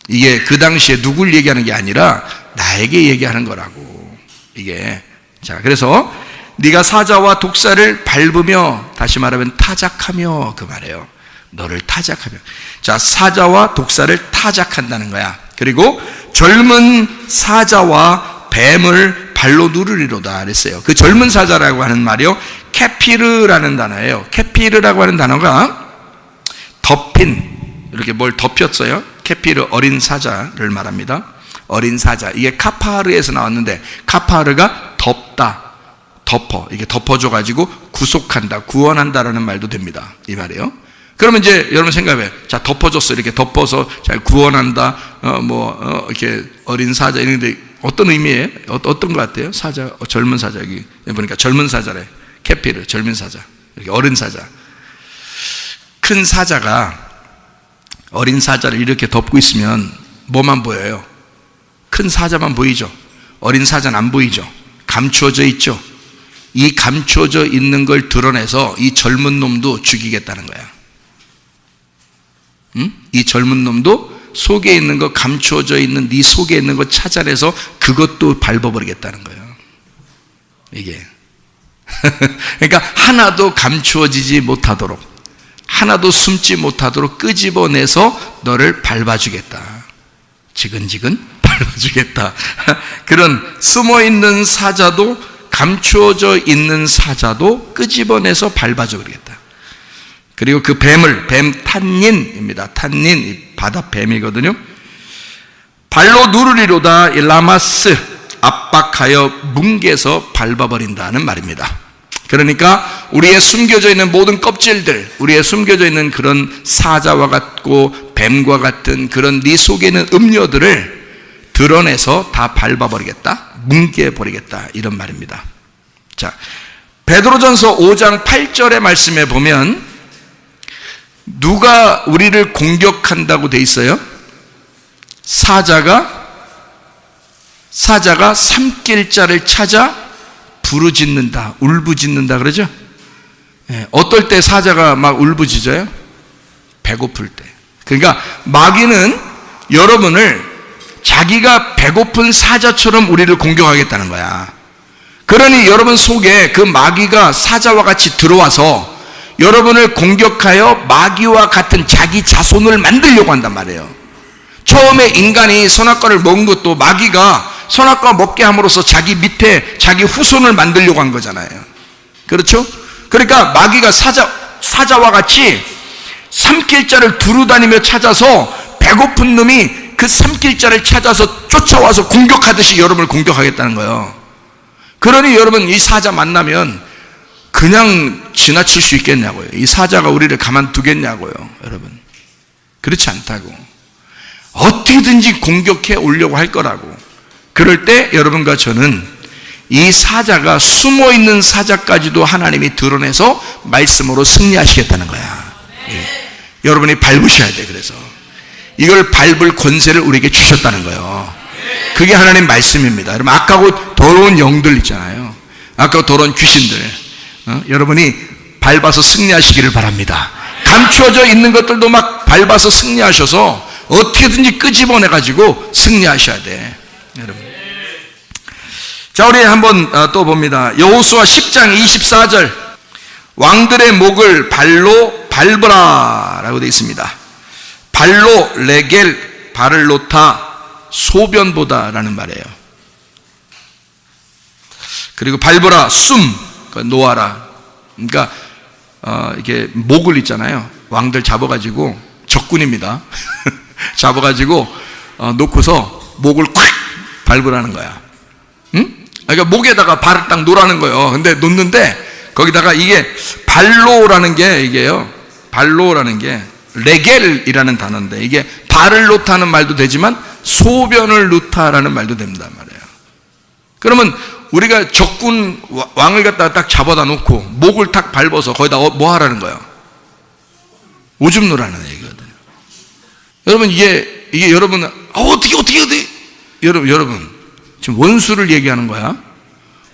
이게 그 당시에 누굴 얘기하는 게 아니라 나에게 얘기하는 거라고. 이게. 자, 그래서 네가 사자와 독사를 밟으며, 다시 말하면 타작하며, 그 말이에요. 너를 타작하며. 자, 사자와 독사를 타작한다는 거야. 그리고 젊은 사자와 뱀을 발로 누르리로다 그랬어요. 그 젊은 사자라고 하는 말이요, 케피르라는 단어예요. 케피르라고 하는 단어가 덮인, 이렇게 뭘 덮였어요. 케피르, 어린 사자를 말합니다. 어린 사자. 이게 카파르에서 나왔는데, 카파르가 덮다, 덮어, 이게 덮어줘가지고 구속한다, 구원한다라는 말도 됩니다. 이 말이에요. 그러면 이제 여러분 생각해. 자, 덮어줬어. 이렇게 덮어서 잘 구원한다. 이렇게 어린 사자 이런데 어떤 의미예요? 어떤 것 같아요? 사자, 젊은 사자. 여기 보니까 젊은 사자래. 캐피르, 젊은 사자. 이렇게 어린 사자. 큰 사자가 어린 사자를 이렇게 덮고 있으면 뭐만 보여요? 큰 사자만 보이죠? 어린 사자는 안 보이죠? 감추어져 있죠? 이 감추어져 있는 걸 드러내서 이 젊은 놈도 죽이겠다는 거야. 이 젊은 놈도 속에 있는 거, 감추어져 있는 네 속에 있는 거 찾아내서 그것도 밟아버리겠다는 거예요. 이게 그러니까 하나도 감추어지지 못하도록, 하나도 숨지 못하도록 끄집어내서 너를 밟아주겠다. 지근지근 밟아주겠다. 그런 숨어있는 사자도, 감추어져 있는 사자도 끄집어내서 밟아주겠다. 그리고 그 뱀을, 뱀 탄닌입니다. 탄닌, 바다 뱀이거든요. 발로 누르리로다 라마스, 압박하여 뭉개서 밟아버린다는 말입니다. 그러니까 우리의 숨겨져 있는 모든 껍질들, 우리의 숨겨져 있는 그런 사자와 같고 뱀과 같은 그런 네 속에 있는 음료들을 드러내서 다 밟아버리겠다, 뭉개버리겠다, 이런 말입니다. 자, 베드로전서 5장 8절의 말씀에 보면 누가 우리를 공격한다고 돼 있어요? 사자가 삼킬 자를 찾아 부르짖는다, 울부짖는다 그러죠? 예, 어떨 때 사자가 막 울부짖어요? 배고플 때. 그러니까 마귀는 여러분을 자기가 배고픈 사자처럼 우리를 공격하겠다는 거야. 그러니 여러분 속에 그 마귀가 사자와 같이 들어와서 여러분을 공격하여 마귀와 같은 자기 자손을 만들려고 한단 말이에요. 처음에 인간이 선악과를 먹은 것도 마귀가 선악과 먹게 함으로써 자기 밑에 자기 후손을 만들려고 한 거잖아요. 그렇죠? 그러니까 마귀가 사자와 같이 삼킬 자를 두루다니며 찾아서 배고픈 놈이 그 삼킬 자를 찾아서 쫓아와서 공격하듯이 여러분을 공격하겠다는 거예요. 그러니 여러분 이 사자 만나면 그냥 지나칠 수 있겠냐고요. 이 사자가 우리를 가만두겠냐고요. 여러분, 그렇지 않다고. 어떻게든지 공격해 오려고 할 거라고. 그럴 때 여러분과 저는 이 사자가 숨어있는 사자까지도 하나님이 드러내서 말씀으로 승리하시겠다는 거야. 예. 여러분이 밟으셔야 돼. 그래서 이걸 밟을 권세를 우리에게 주셨다는 거예요. 그게 하나님 말씀입니다. 여러분, 아까고 더러운 영들 있잖아요. 아까고 더러운 귀신들, 여러분이 밟아서 승리하시기를 바랍니다. 감추어져 있는 것들도 막 밟아서 승리하셔서 어떻게든지 끄집어내가지고 승리하셔야 돼, 여러분. 자, 우리 한번 또 봅니다. 여호수아 10장 24절, 왕들의 목을 발로 밟으라 라고 되어 있습니다. 발로 레겔, 발을 놓다, 소변보다 라는 말이에요. 그리고 밟으라, 놓아라. 그러니까 이게 목을 있잖아요. 왕들 잡아가지고, 적군입니다. 잡아가지고 놓고서 목을 콱 밟으라는 거야. 응? 그러니까 목에다가 발을 딱 놓으라는 거예요. 근데 놓는데 거기다가 이게 발로라는 게, 이게요, 발로라는 게 레겔이라는 단어인데, 이게 발을 놓다는 말도 되지만 소변을 놓다라는 말도 됩니다 말이에요. 그러면 우리가 적군 왕을 갖다가 딱 잡아다 놓고 목을 딱 밟아서 거기다 뭐 하라는 거예요? 오줌 누라는 얘기거든요. 여러분, 이게 여러분, 어떻게 여러분 지금 원수를 얘기하는 거야.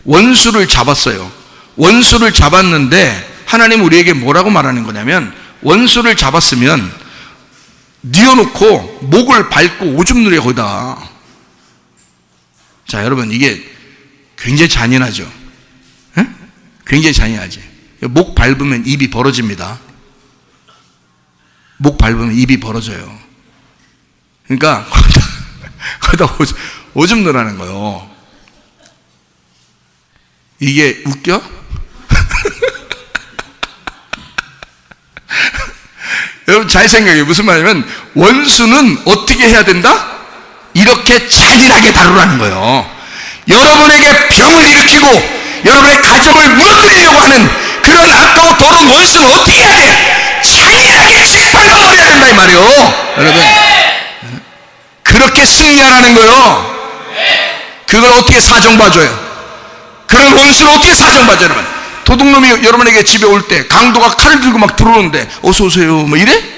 원수를 잡았어요. 원수를 잡았는데 하나님 우리에게 뭐라고 말하는 거냐면, 원수를 잡았으면 뉘어놓고 목을 밟고 오줌 누려 거기다. 자, 여러분, 이게 굉장히 잔인하죠. 에? 굉장히 잔인하지. 목 밟으면 입이 벌어집니다. 목 밟으면 입이 벌어져요. 그러니까 거기다 오줌 넣으라는 거예요. 이게 웃겨? 여러분 잘 생각해요. 무슨 말이냐면, 원수는 어떻게 해야 된다? 이렇게 잔인하게 다루라는 거예요. 여러분에게 병을 일으키고 여러분의 가정을 무너뜨리려고 하는 그런 악하고 더러운 원수는 어떻게 해야 돼? 잔인하게 짓밟아버려야 된다 이 말이요. 여러분, 그렇게 승리하라는 거예요. 그걸 어떻게 사정봐줘요? 그런 원수를 어떻게 사정봐줘요? 여러분, 도둑놈이 여러분에게 집에 올 때 강도가 칼을 들고 막 들어오는데 어서 오세요 뭐 이래?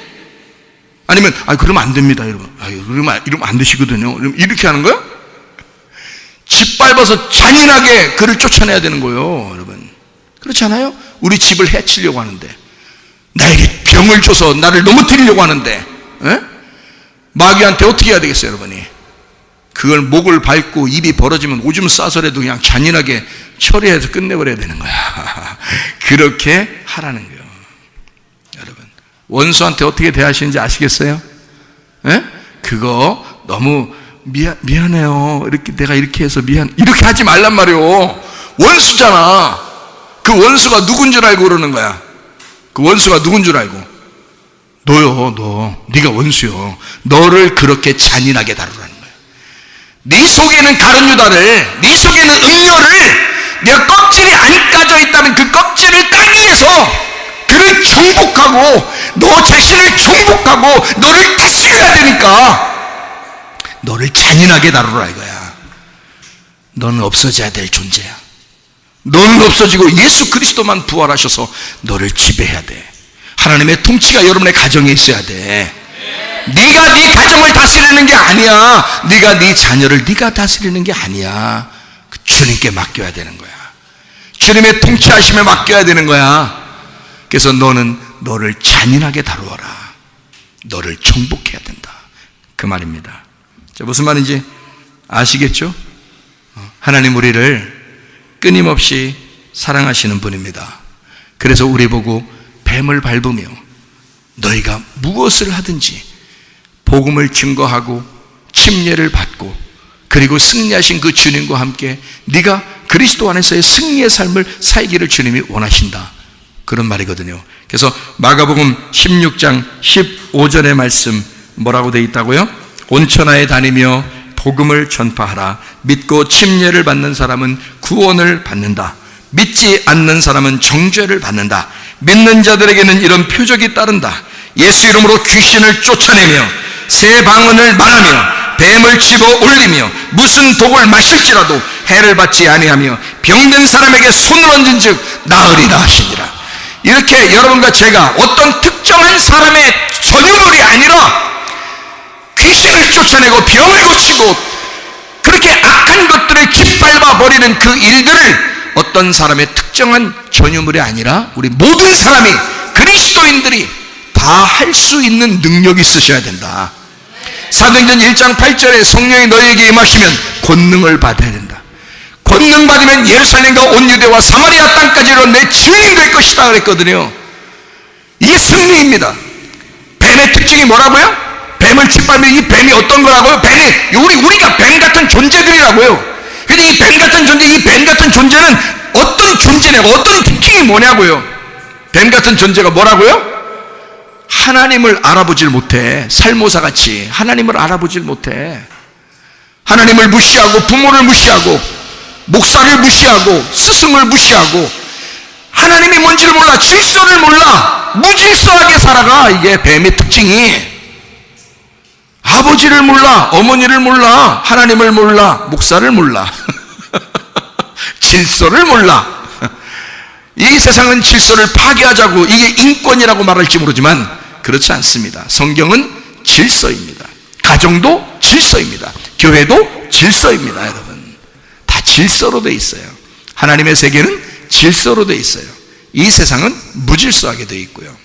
아니면 그러면 안 됩니다 여러분, 이러면 안 되시거든요, 이렇게 하는 거야? 짓밟아서 잔인하게 그를 쫓아내야 되는 거예요. 여러분, 그렇지 않아요? 우리 집을 해치려고 하는데, 나에게 병을 줘서 나를 넘어뜨리려고 하는데, 마귀한테 어떻게 해야 되겠어요 여러분이? 그걸 목을 밟고 입이 벌어지면 오줌 싸서라도 그냥 잔인하게 처리해서 끝내버려야 되는 거야. 그렇게 하라는 거예요. 여러분, 원수한테 어떻게 대하시는지 아시겠어요? 그거 너무 미안해요, 이렇게 내가 이렇게 해서 이렇게 하지 말란 말이요. 원수잖아. 그 원수가 누군 줄 알고 그러는 거야. 그 원수가 누군 줄 알고? 너요. 네가 원수요. 너를 그렇게 잔인하게 다루라는 거야. 네 속에는 가룟 유다를, 네 속에는 음료를, 내가 껍질이 안 까져 있다면 그 껍질을 까기 위해서 그를 정복하고 너 자신을 정복하고 너를 다스려야 되니까 너를 잔인하게 다루라 이거야. 너는 없어져야 될 존재야. 너는 없어지고 예수 그리스도만 부활하셔서 너를 지배해야 돼. 하나님의 통치가 여러분의 가정에 있어야 돼. 네가 네 가정을 다스리는 게 아니야. 네가 네 자녀를 네가 다스리는 게 아니야. 그 주님께 맡겨야 되는 거야. 주님의 통치하심에 맡겨야 되는 거야. 그래서 너는 너를 잔인하게 다루어라. 너를 정복해야 된다, 그 말입니다. 자, 무슨 말인지 아시겠죠? 하나님 우리를 끊임없이 사랑하시는 분입니다. 그래서 우리 보고 뱀을 밟으며 너희가 무엇을 하든지 복음을 증거하고 침례를 받고 그리고 승리하신 그 주님과 함께 네가 그리스도 안에서의 승리의 삶을 살기를 주님이 원하신다, 그런 말이거든요. 그래서 마가복음 16장 15절의 말씀 뭐라고 되어 있다고요? 온천하에 다니며 복음을 전파하라. 믿고 침례를 받는 사람은 구원을 받는다. 믿지 않는 사람은 정죄를 받는다. 믿는 자들에게는 이런 표적이 따른다. 예수 이름으로 귀신을 쫓아내며 새 방언을 말하며 뱀을 집어 올리며 무슨 독을 마실지라도 해를 받지 아니하며 병든 사람에게 손을 얹은 즉 나으리라 하시니라. 이렇게 여러분과 제가 어떤 특정한 사람의 전유물이 아니라 귀신을 쫓아내고 병을 고치고 그렇게 악한 것들을 짓밟아 버리는 그 일들을 어떤 사람의 특정한 전유물이 아니라 우리 모든 사람이, 그리스도인들이 다 할 수 있는 능력이 있으셔야 된다. 사도행전 1장 8절에 성령이 너희에게 임하시면 권능을 받아야 된다. 권능 받으면 예루살렘과 온 유대와 사마리아 땅까지로 내 증인이 될 것이다 그랬거든요. 이게 승리입니다. 뱀의 특징이 뭐라고요? 뱀을 짓밟으면 이 뱀이 어떤 거라고요? 뱀이 우리가 뱀 같은 존재들이라고요. 근데 이 뱀 같은 존재, 이 뱀 같은 존재는 어떤 존재냐고, 어떤 특징이 뭐냐고요. 뱀 같은 존재가 뭐라고요? 하나님을 알아보질 못해. 살모사같이 하나님을 알아보질 못해. 하나님을 무시하고 부모를 무시하고 목사를 무시하고 스승을 무시하고 하나님이 뭔지를 몰라, 질서를 몰라, 무질서하게 살아가. 이게 뱀의 특징이. 아버지를 몰라, 어머니를 몰라, 하나님을 몰라, 목사를 몰라, 질서를 몰라. 이 세상은 질서를 파괴하자고 이게 인권이라고 말할지 모르지만 그렇지 않습니다. 성경은 질서입니다. 가정도 질서입니다. 교회도 질서입니다. 여러분, 다 질서로 돼 있어요. 하나님의 세계는 질서로 돼 있어요. 이 세상은 무질서하게 돼 있고요.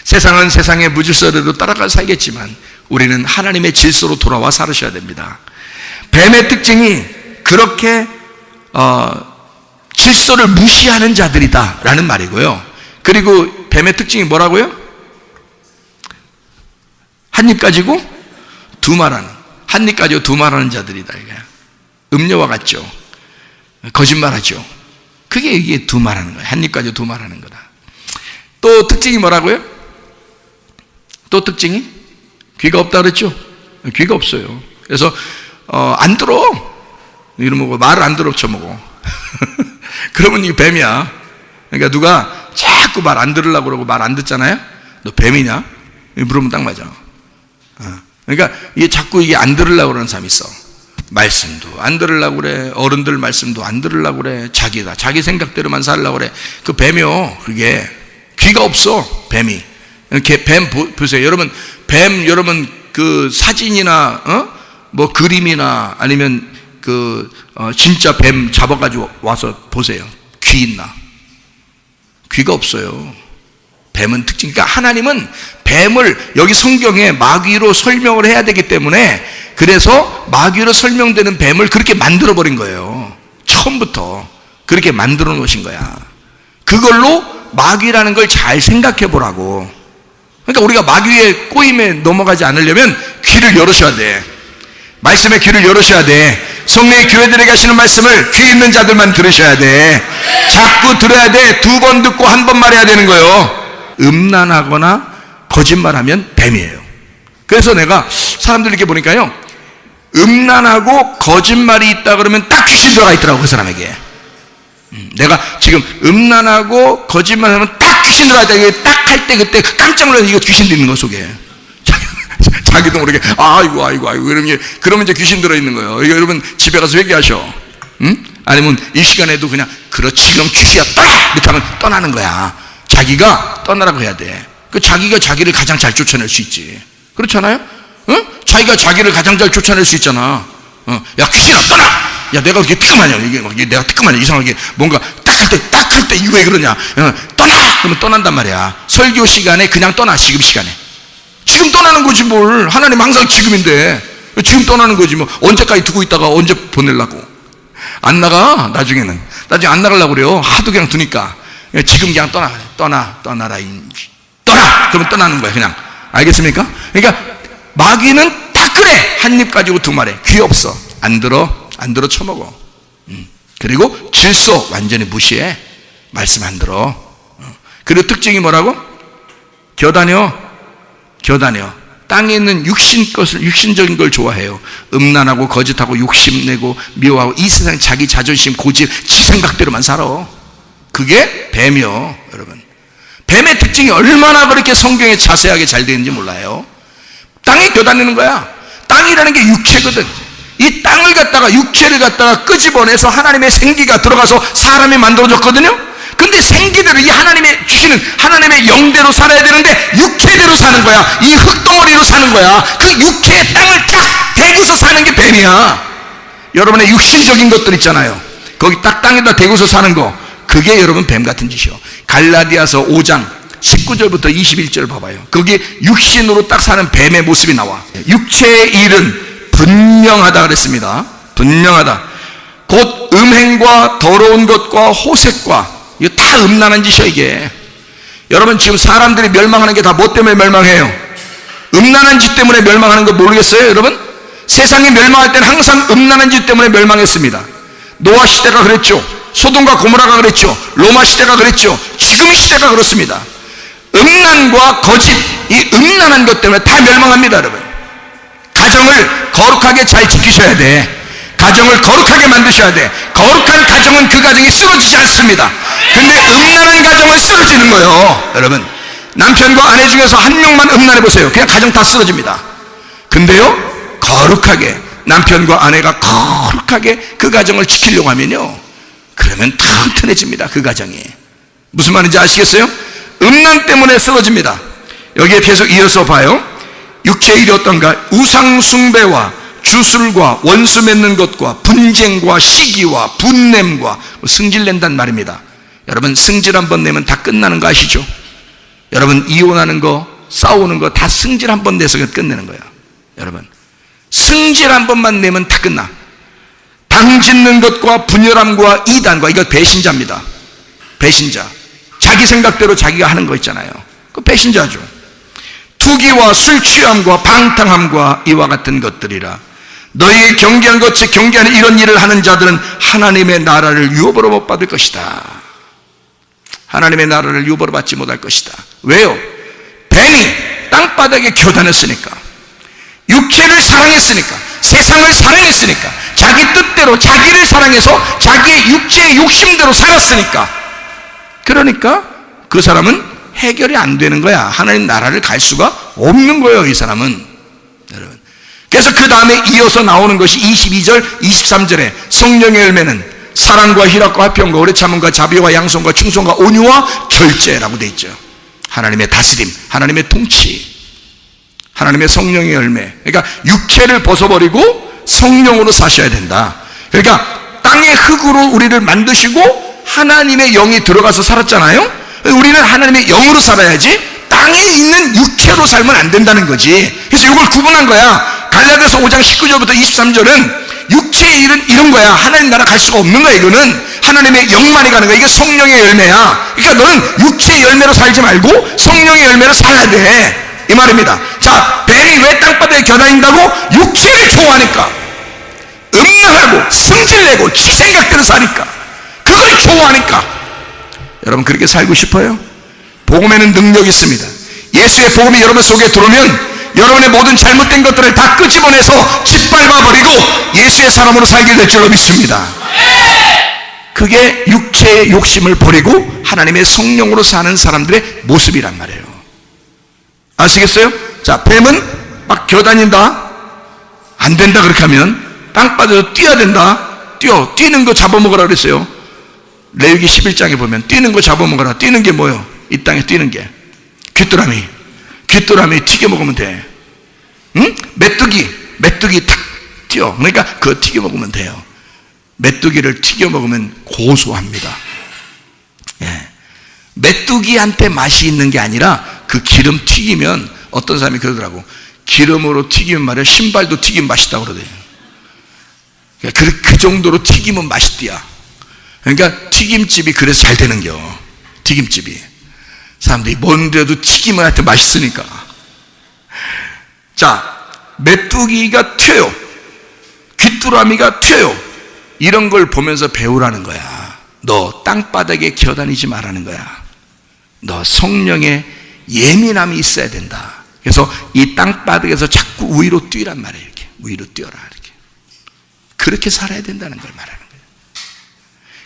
세상은 세상의 무질서대로 따라가 살겠지만 우리는 하나님의 질서로 돌아와 살으셔야 됩니다. 뱀의 특징이 그렇게 질서를 무시하는 자들이다 라는 말이고요. 그리고 뱀의 특징이 뭐라고요? 한 입 가지고 두 말하는, 한 입 가지고 두 말하는 자들이다. 이게 음료와 같죠. 거짓말하죠. 이게 두 말하는 거야. 한 입 가지고 두 말하는 거다. 또 특징이 뭐라고요? 또 특징이? 귀가 없다 그랬죠? 귀가 없어요. 그래서 안 들어. 이러면 말을 안 들어 쳐먹어. 그러면 이게 뱀이야. 그러니까 누가 자꾸 말 안 들으려고 그러고 말 안 듣잖아요. 너 뱀이냐? 물으면 딱 맞아. 그러니까 이게 자꾸 이게 안 들으려고 그러는 사람이 있어. 말씀도 안 들으려고 그래. 어른들 말씀도 안 들으려고 그래. 자기 생각대로만 살려고 그래. 그 뱀이요. 그게 귀가 없어. 뱀이. 이렇게 뱀 보세요. 여러분 여러분 그 사진이나 뭐 그림이나 아니면 진짜 뱀 잡아가지고 와서 보세요. 귀 있나? 귀가 없어요. 뱀은 특징. 그러니까 하나님은 뱀을 여기 성경에 마귀로 설명을 해야 되기 때문에 그래서 마귀로 설명되는 뱀을 그렇게 만들어 버린 거예요. 처음부터 그렇게 만들어 놓으신 거야. 그걸로 마귀라는 걸 잘 생각해 보라고. 그러니까 우리가 마귀의 꼬임에 넘어가지 않으려면 귀를 열으셔야 돼. 말씀의 귀를 열으셔야 돼. 성령의 교회들에게 하시는 말씀을 귀 있는 자들만 들으셔야 돼. 자꾸 들어야 돼. 2번 듣고 1번 말해야 되는 거예요. 음란하거나 거짓말하면 뱀이에요. 그래서 내가 사람들 이렇게 보니까요, 음란하고 거짓말이 있다 그러면 딱 귀신 들어가 있더라고. 그 사람에게. 내가 지금 음란하고 거짓말하면 딱 귀신 들어가 있다. 딱 할 때 그때 깜짝 놀라서 이거 귀신 있는 거 속에. 자기도 모르게 아이고 그러면 이제 귀신 들어있는 거예요. 이거 여러분 집에 가서 회개하셔. 아니면 이 시간에도 그냥 그렇지 그럼 귀신이야 떠나 이렇게 하면 떠나는 거야. 자기가 떠나라고 해야 돼. 그 자기가 자기를 가장 잘 쫓아낼 수 있지. 그렇잖아요? 자기가 자기를 가장 잘 쫓아낼 수 있잖아. 야 귀신아 떠나. 야 내가 그렇게 뜨끔하냐. 이게 내가 뜨끔하냐. 이상하게 뭔가 딱 할 때 이거 왜 그러냐. 떠나. 그러면 떠난단 말이야. 설교 시간에 그냥 떠나. 지금 시간에. 지금 떠나는 거지 뭘. 하나님 항상 지금인데 지금 떠나는 거지 뭐. 언제까지 두고 있다가 언제 보내려고. 안 나가. 나중에 안 나가려고 그래요. 하도 그냥 두니까. 지금 그냥 떠나라. 떠나. 그러면 떠나는 거야 그냥. 알겠습니까? 그러니까 마귀는 다 그래. 한 입 가지고 2말에 귀 없어. 안 들어 쳐먹어. 그리고 질서 완전히 무시해. 말씀 안 들어. 그리고 특징이 뭐라고? 겨다녀. 땅에 있는 육신적인 걸 좋아해요. 음란하고 거짓하고 욕심내고 미워하고 이 세상 자기 자존심 고집 지 생각대로만 살아. 그게 뱀이요. 여러분 뱀의 특징이 얼마나 그렇게 성경에 자세하게 잘 되어 있는지 몰라요. 땅에 겨다니는 거야. 땅이라는 게 육체거든. 이 땅을 갖다가 육체를 갖다가 끄집어내서 하나님의 생기가 들어가서 사람이 만들어졌거든요. 근데 생기대로 이 하나님의 주시는 하나님의 영대로 살아야 되는데 육체대로 사는 거야. 이 흙덩어리로 사는 거야. 그 육체의 땅을 딱 대고서 사는 게 뱀이야. 여러분의 육신적인 것들 있잖아요. 거기 딱 땅에다 대고서 사는 거, 그게 여러분 뱀 같은 짓이요. 갈라디아서 5장 19절부터 21절 봐봐요. 거기 육신으로 딱 사는 뱀의 모습이 나와. 육체의 일은 분명하다 그랬습니다. 분명하다. 곧 음행과 더러운 것과 호색과, 이거 다 음란한 짓이야 이게. 여러분 지금 사람들이 멸망하는 게 다 뭐 때문에 멸망해요? 음란한 짓 때문에 멸망하는 거 모르겠어요 여러분? 세상이 멸망할 때는 항상 음란한 짓 때문에 멸망했습니다. 노아 시대가 그랬죠. 소돔과 고모라가 그랬죠. 로마 시대가 그랬죠. 지금 시대가 그렇습니다. 음란과 거짓, 이 음란한 것 때문에 다 멸망합니다 여러분. 가정을 거룩하게 잘 지키셔야 돼. 가정을 거룩하게 만드셔야 돼. 거룩한 가정은 그 가정이 쓰러지지 않습니다. 근데 음란한 가정은 쓰러지는 거예요. 여러분 남편과 아내 중에서 한 명만 음란해 보세요. 그냥 가정 다 쓰러집니다. 근데요 거룩하게 남편과 아내가 거룩하게 그 가정을 지키려고 하면요, 그러면 튼튼해집니다. 그 가정이. 무슨 말인지 아시겠어요? 음란 때문에 쓰러집니다. 여기에 계속 이어서 봐요. 육체의 일이 어떤가? 우상 숭배와 주술과 원수 맺는 것과 분쟁과 시기와 분냄과, 승질낸단 말입니다. 여러분 승질 한번 내면 다 끝나는 거 아시죠? 여러분 이혼하는 거, 싸우는 거 다 승질 한번 내서 끝내는 거예요. 여러분 승질 한 번만 내면 다 끝나. 당짓는 것과 분열함과 이단과, 이거 배신자입니다. 배신자. 자기 생각대로 자기가 하는 거 있잖아요. 그 배신자죠. 투기와 술 취함과 방탕함과 이와 같은 것들이라. 너희의 경계한 것이 경계하는 이런 일을 하는 자들은 하나님의 나라를 유업으로 못 받을 것이다. 하나님의 나라를 유업으로 받지 못할 것이다. 왜요? 뱀이 땅바닥에 겨다녔으니까, 육체를 사랑했으니까, 세상을 사랑했으니까, 자기 뜻대로 자기를 사랑해서 자기의 육체의 욕심대로 살았으니까, 그러니까 그 사람은 해결이 안 되는 거야. 하나님 나라를 갈 수가 없는 거예요, 이 사람은. 여러분, 그래서 그 다음에 이어서 나오는 것이 22절 23절에 성령의 열매는 사랑과 희락과 화평과 오래 참음과 자비와 양성과 충성과 온유와 절제라고 돼 있죠. 하나님의 다스림, 하나님의 통치, 하나님의 성령의 열매. 그러니까 육체를 벗어버리고 성령으로 사셔야 된다. 그러니까 땅의 흙으로 우리를 만드시고 하나님의 영이 들어가서 살았잖아요. 우리는 하나님의 영으로 살아야지 땅에 있는 육체로 살면 안 된다는 거지. 그래서 이걸 구분한 거야. 갈라디아서 5장 19절부터 23절은 육체의 일은 이런 거야. 하나님 나라 갈 수가 없는 거야. 이거는 하나님의 영만이 가는 거야. 이게 성령의 열매야. 그러니까 너는 육체의 열매로 살지 말고 성령의 열매로 살아야 돼, 이 말입니다. 자, 뱀이 왜 땅바닥에 겨다닌다고? 육체를 좋아하니까, 음란하고 승질내고 지 생각대로 사니까, 그걸 좋아하니까. 여러분, 그렇게 살고 싶어요? 복음에는 능력이 있습니다. 예수의 복음이 여러분 속에 들어오면 여러분의 모든 잘못된 것들을 다 끄집어내서 짓밟아버리고 예수의 사람으로 살게 될 줄로 믿습니다. 그게 육체의 욕심을 버리고 하나님의 성령으로 사는 사람들의 모습이란 말이에요. 아시겠어요? 자, 뱀은 막 겨다닌다, 안 된다 그렇게 하면 땅바닥에서 뛰어야 된다. 뛰는 거 잡아먹으라 그랬어요. 레위기 11장에 보면 뛰는 거 잡아먹어라. 뛰는 게 뭐예요? 이 땅에 뛰는 게 귀뚜라미 튀겨 먹으면 돼. 응? 메뚜기 탁 튀어. 그러니까 그거 튀겨 먹으면 돼요. 메뚜기를 튀겨 먹으면 고소합니다. 예. 메뚜기한테 맛이 있는 게 아니라 그 기름 튀기면, 어떤 사람이 그러더라고, 기름으로 튀기면 말이야 신발도 튀기면 맛있다고 그러대요. 그 정도로 튀기면 맛있디야. 그러니까 튀김집이 그래서 잘 되는겨. 튀김집이 사람들이 뭔데도 튀기면 하여튼 맛있으니까. 자, 메뚜기가 튀어요, 귀뚜라미가 튀어요. 이런 걸 보면서 배우라는 거야. 너 땅바닥에 기어다니지 말라는 거야. 너 성령의 예민함이 있어야 된다. 그래서 이 땅바닥에서 자꾸 위로 뛰란 말이에요. 이렇게 위로 뛰어라, 이렇게. 그렇게 살아야 된다는 걸 말하는 거예요.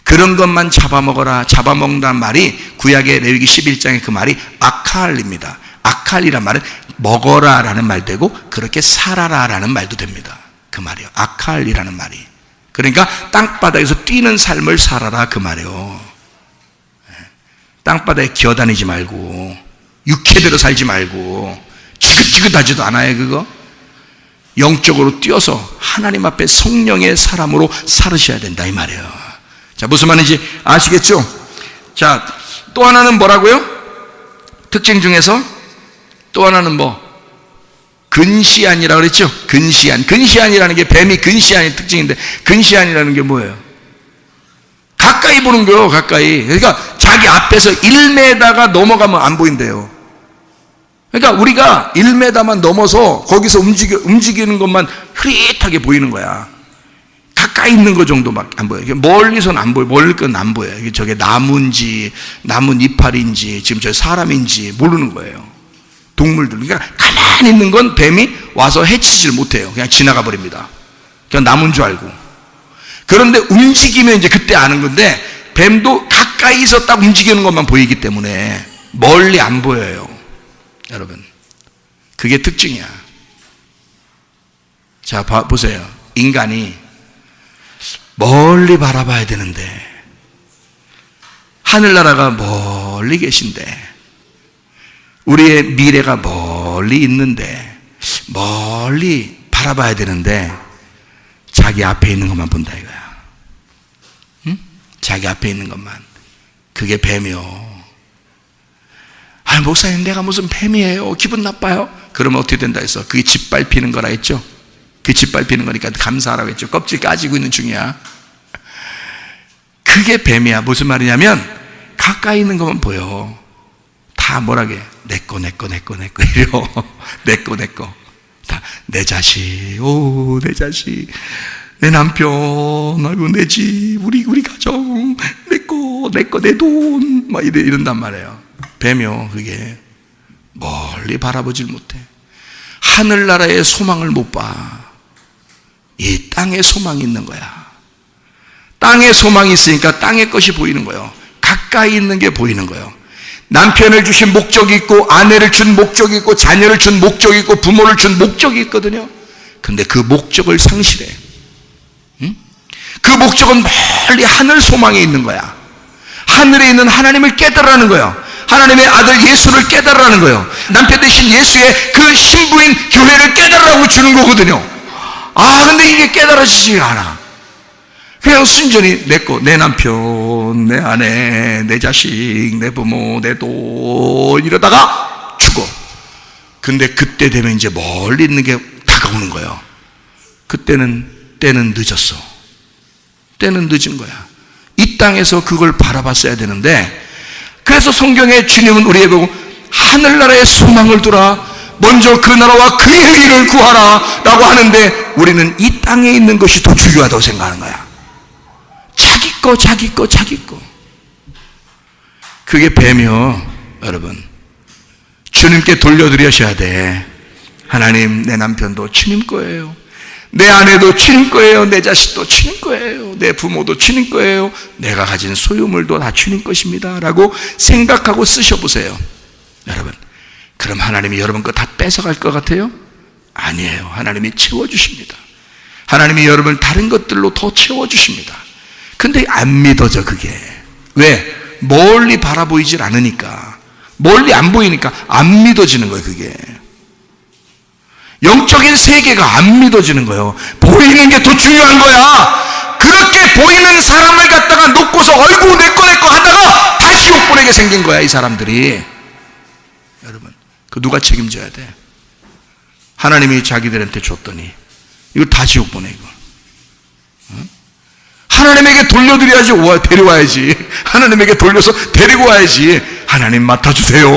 그런 것만 잡아먹어라, 잡아먹는다는 말이 구약의 레위기 11장의 그 말이 아칼입니다. 아칼이란 말은 먹어라 라는 말도 되고 그렇게 살아라 라는 말도 됩니다. 그 말이요, 아칼이라는 말이. 그러니까 땅바닥에서 뛰는 삶을 살아라, 그 말이요. 땅바닥에 기어다니지 말고 육체대로 살지 말고 지긋지긋하지도 않아요. 그거 영적으로 뛰어서 하나님 앞에 성령의 사람으로 살으셔야 된다, 이 말이에요. 자, 무슨 말인지 아시겠죠? 자, 또 하나는 뭐라고요? 특징 중에서 또 하나는 뭐? 근시안이라고 그랬죠? 근시안이라는 게 뱀이 근시안의 특징인데, 근시안이라는 게 뭐예요? 가까이 보는 거예요, 가까이. 그러니까 자기 앞에서 1m가 넘어가면 안 보인대요. 그러니까 우리가 1m만 넘어서 거기서 움직이는 것만 흐릿하게 보이는 거야. 가까이 있는 거 정도밖에 안 보여요. 멀리서는 안 보여요. 멀리 건 안 보여요. 저게 나무인지 나무 이파리인지 지금 저 사람인지 모르는 거예요. 동물들. 그러니까 가만히 있는 건 뱀이 와서 해치지를 못해요. 그냥 지나가 버립니다. 그냥 나무인 줄 알고. 그런데 움직이면 이제 그때 아는 건데, 뱀도 가까이서 딱 움직이는 것만 보이기 때문에 멀리 안 보여요. 여러분, 그게 특징이야. 자, 보세요. 인간이 멀리 바라봐야 되는데, 하늘나라가 멀리 계신데, 우리의 미래가 멀리 있는데, 멀리 바라봐야 되는데 자기 앞에 있는 것만 본다 이거야. 응? 자기 앞에 있는 것만. 그게 뱀이요. 아, 목사님 내가 무슨 뱀이에요, 기분 나빠요. 그러면 어떻게 된다 해서 그게 짓밟히는 거라 했죠. 그 짓밟히는 거니까 감사하라고 했죠. 껍질 까지고 있는 중이야. 그게 뱀이야. 무슨 말이냐면 가까이 있는 것만 보여. 다 뭐라게? 내꺼 이래요. 내꺼 다 내 자식, 오 내 자식, 내 남편, 아이고 내 집, 우리 가정, 내꺼 내 돈, 막 이런단 말이에요. 뱀이요. 그게 멀리 바라보질 못해. 하늘나라의 소망을 못 봐. 이 땅에 소망이 있는 거야. 땅에 소망이 있으니까 땅의 것이 보이는 거예요. 가까이 있는 게 보이는 거예요. 남편을 주신 목적이 있고, 아내를 준 목적이 있고, 자녀를 준 목적이 있고, 부모를 준 목적이 있거든요. 근데 그 목적을 상실해. 그 목적은 멀리 하늘 소망에 있는 거야. 하늘에 있는 하나님을 깨달으라는 거예요. 하나님의 아들 예수를 깨달으라는 거예요. 남편 대신 예수의 그 신부인 교회를 깨달으라고 주는 거거든요. 근데 이게 깨달아지지가 않아. 그냥 순전히 내 거, 내 남편, 내 아내, 내 자식, 내 부모, 내 돈 이러다가 죽어. 근데 그때 되면 이제 멀리 있는 게 다가오는 거예요. 때는 늦었어. 때는 늦은 거야. 이 땅에서 그걸 바라봤어야 되는데, 그래서 성경에 주님은 우리에게 보고 하늘나라의 소망을 두라, 먼저 그 나라와 그의 의를 구하라 라고 하는데, 우리는 이 땅에 있는 것이 더 중요하다고 생각하는 거야. 자기 거. 그게 배며, 여러분, 주님께 돌려드려셔야 돼. 하나님, 내 남편도 주님 거예요. 내 아내도 주님 거예요. 내 자식도 주님 거예요. 내 부모도 주님 거예요. 내가 가진 소유물도 다 주님 것입니다 라고 생각하고 쓰셔보세요. 여러분, 그럼 하나님이 여러분 거 다 뺏어갈 것 같아요? 아니에요. 하나님이 채워주십니다. 하나님이 여러분을 다른 것들로 더 채워주십니다. 근데 안 믿어져, 그게. 왜? 멀리 바라보이질 않으니까. 멀리 안 보이니까 안 믿어지는 거예요, 그게. 영적인 세계가 안 믿어지는 거예요. 보이는 게 더 중요한 거야. 그렇게 보이는 사람을 갖다가 놓고서 어이구 내 거 하다가 다 지옥 보내게 생긴 거야, 이 사람들이. 여러분, 그 누가 책임져야 돼? 하나님이 자기들한테 줬더니 이거 다 지옥 보내, 이거. 하나님에게 돌려드려야지. 데려와야지. 하나님에게 돌려서 데리고 와야지. 하나님 맡아주세요.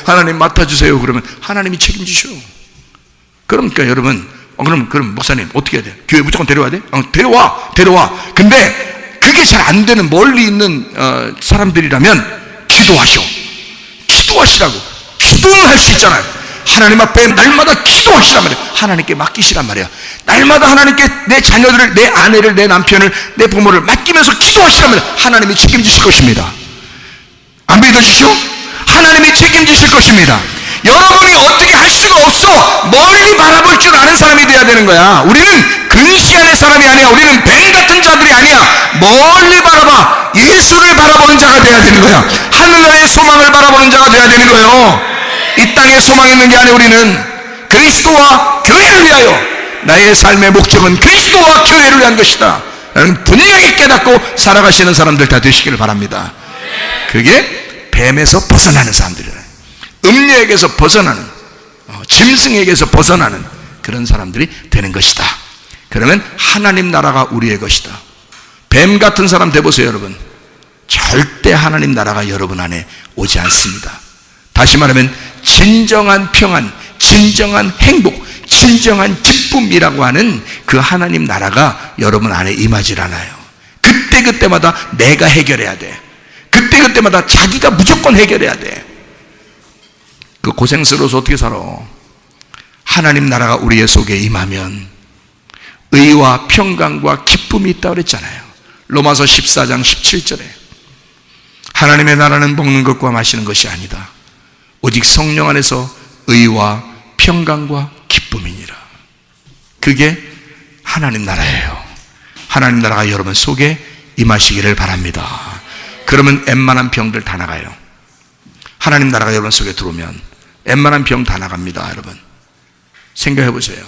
하나님 맡아주세요. 그러면 하나님이 책임지셔. 그러니까 여러분, 그럼 목사님 어떻게 해야 돼? 교회 무조건 데려와야 돼? 데려와. 근데 그게 잘 안 되는 멀리 있는 사람들이라면 기도하시라고. 기도는 할 수 있잖아요. 하나님 앞에 날마다 기도하시란 말이에요. 하나님께 맡기시란 말이에요. 날마다 하나님께 내 자녀들을, 내 아내를, 내 남편을, 내 부모를 맡기면서 기도하시란 말이에요. 하나님이 책임지실 것입니다. 안 믿어지죠? 하나님이 책임지실 것입니다. 여러분이 어떻게 할 수가 없어. 멀리 바라볼 줄 아는 사람이 돼야 되는 거야. 우리는 근시안의 사람이 아니야. 우리는 뱀 같은 자들이 아니야. 멀리 바라봐. 예수를 바라보는 자가 돼야 되는 거야. 하늘나라의 소망을 바라보는 자가 돼야 되는 거예요. 이 땅에 소망 있는 게 아니라 우리는 그리스도와 교회를 위하여, 나의 삶의 목적은 그리스도와 교회를 위한 것이다 라는 분명히 깨닫고 살아가시는 사람들 다 되시기를 바랍니다. 그게 뱀에서 벗어나는 사람들이에요. 음녀에게서 벗어나는, 짐승에게서 벗어나는 그런 사람들이 되는 것이다. 그러면 하나님 나라가 우리의 것이다. 뱀 같은 사람 돼보세요, 여러분. 절대 하나님 나라가 여러분 안에 오지 않습니다. 다시 말하면 진정한 평안, 진정한 행복, 진정한 기쁨이라고 하는 그 하나님 나라가 여러분 안에 임하질 않아요. 그때마다 내가 해결해야 돼. 그때마다 자기가 무조건 해결해야 돼. 그 고생스러워서 어떻게 살아? 하나님 나라가 우리의 속에 임하면 의와 평강과 기쁨이 있다고 그랬잖아요. 로마서 14장 17절에 하나님의 나라는 먹는 것과 마시는 것이 아니다. 오직 성령 안에서 의와 평강과 기쁨이니라. 그게 하나님 나라예요. 하나님 나라가 여러분 속에 임하시기를 바랍니다. 그러면 웬만한 병들 다 나가요. 하나님 나라가 여러분 속에 들어오면 웬만한 병 다 나갑니다. 여러분 생각해 보세요.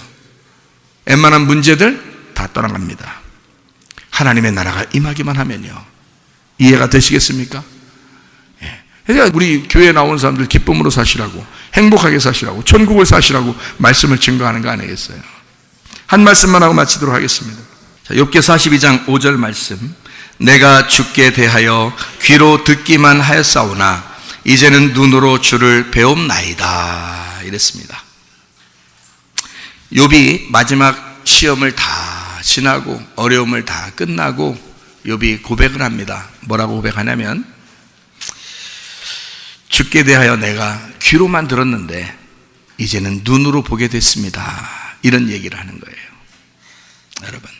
웬만한 문제들 다 떠나갑니다. 하나님의 나라가 임하기만 하면요. 이해가 되시겠습니까? 그러니까 우리 교회에 나오는 사람들 기쁨으로 사시라고, 행복하게 사시라고, 천국을 사시라고 말씀을 증거하는 거 아니겠어요? 한 말씀만 하고 마치도록 하겠습니다. 자, 욥기 42장 5절 말씀. 내가 주께 대하여 귀로 듣기만 하였사오나 이제는 눈으로 주를 배움나이다 이랬습니다. 욥이 마지막 시험을 다 지나고 어려움을 다 끝나고 욥이 고백을 합니다. 뭐라고 고백하냐면, 주께 대하여 내가 귀로만 들었는데 이제는 눈으로 보게 됐습니다. 이런 얘기를 하는 거예요. 여러분,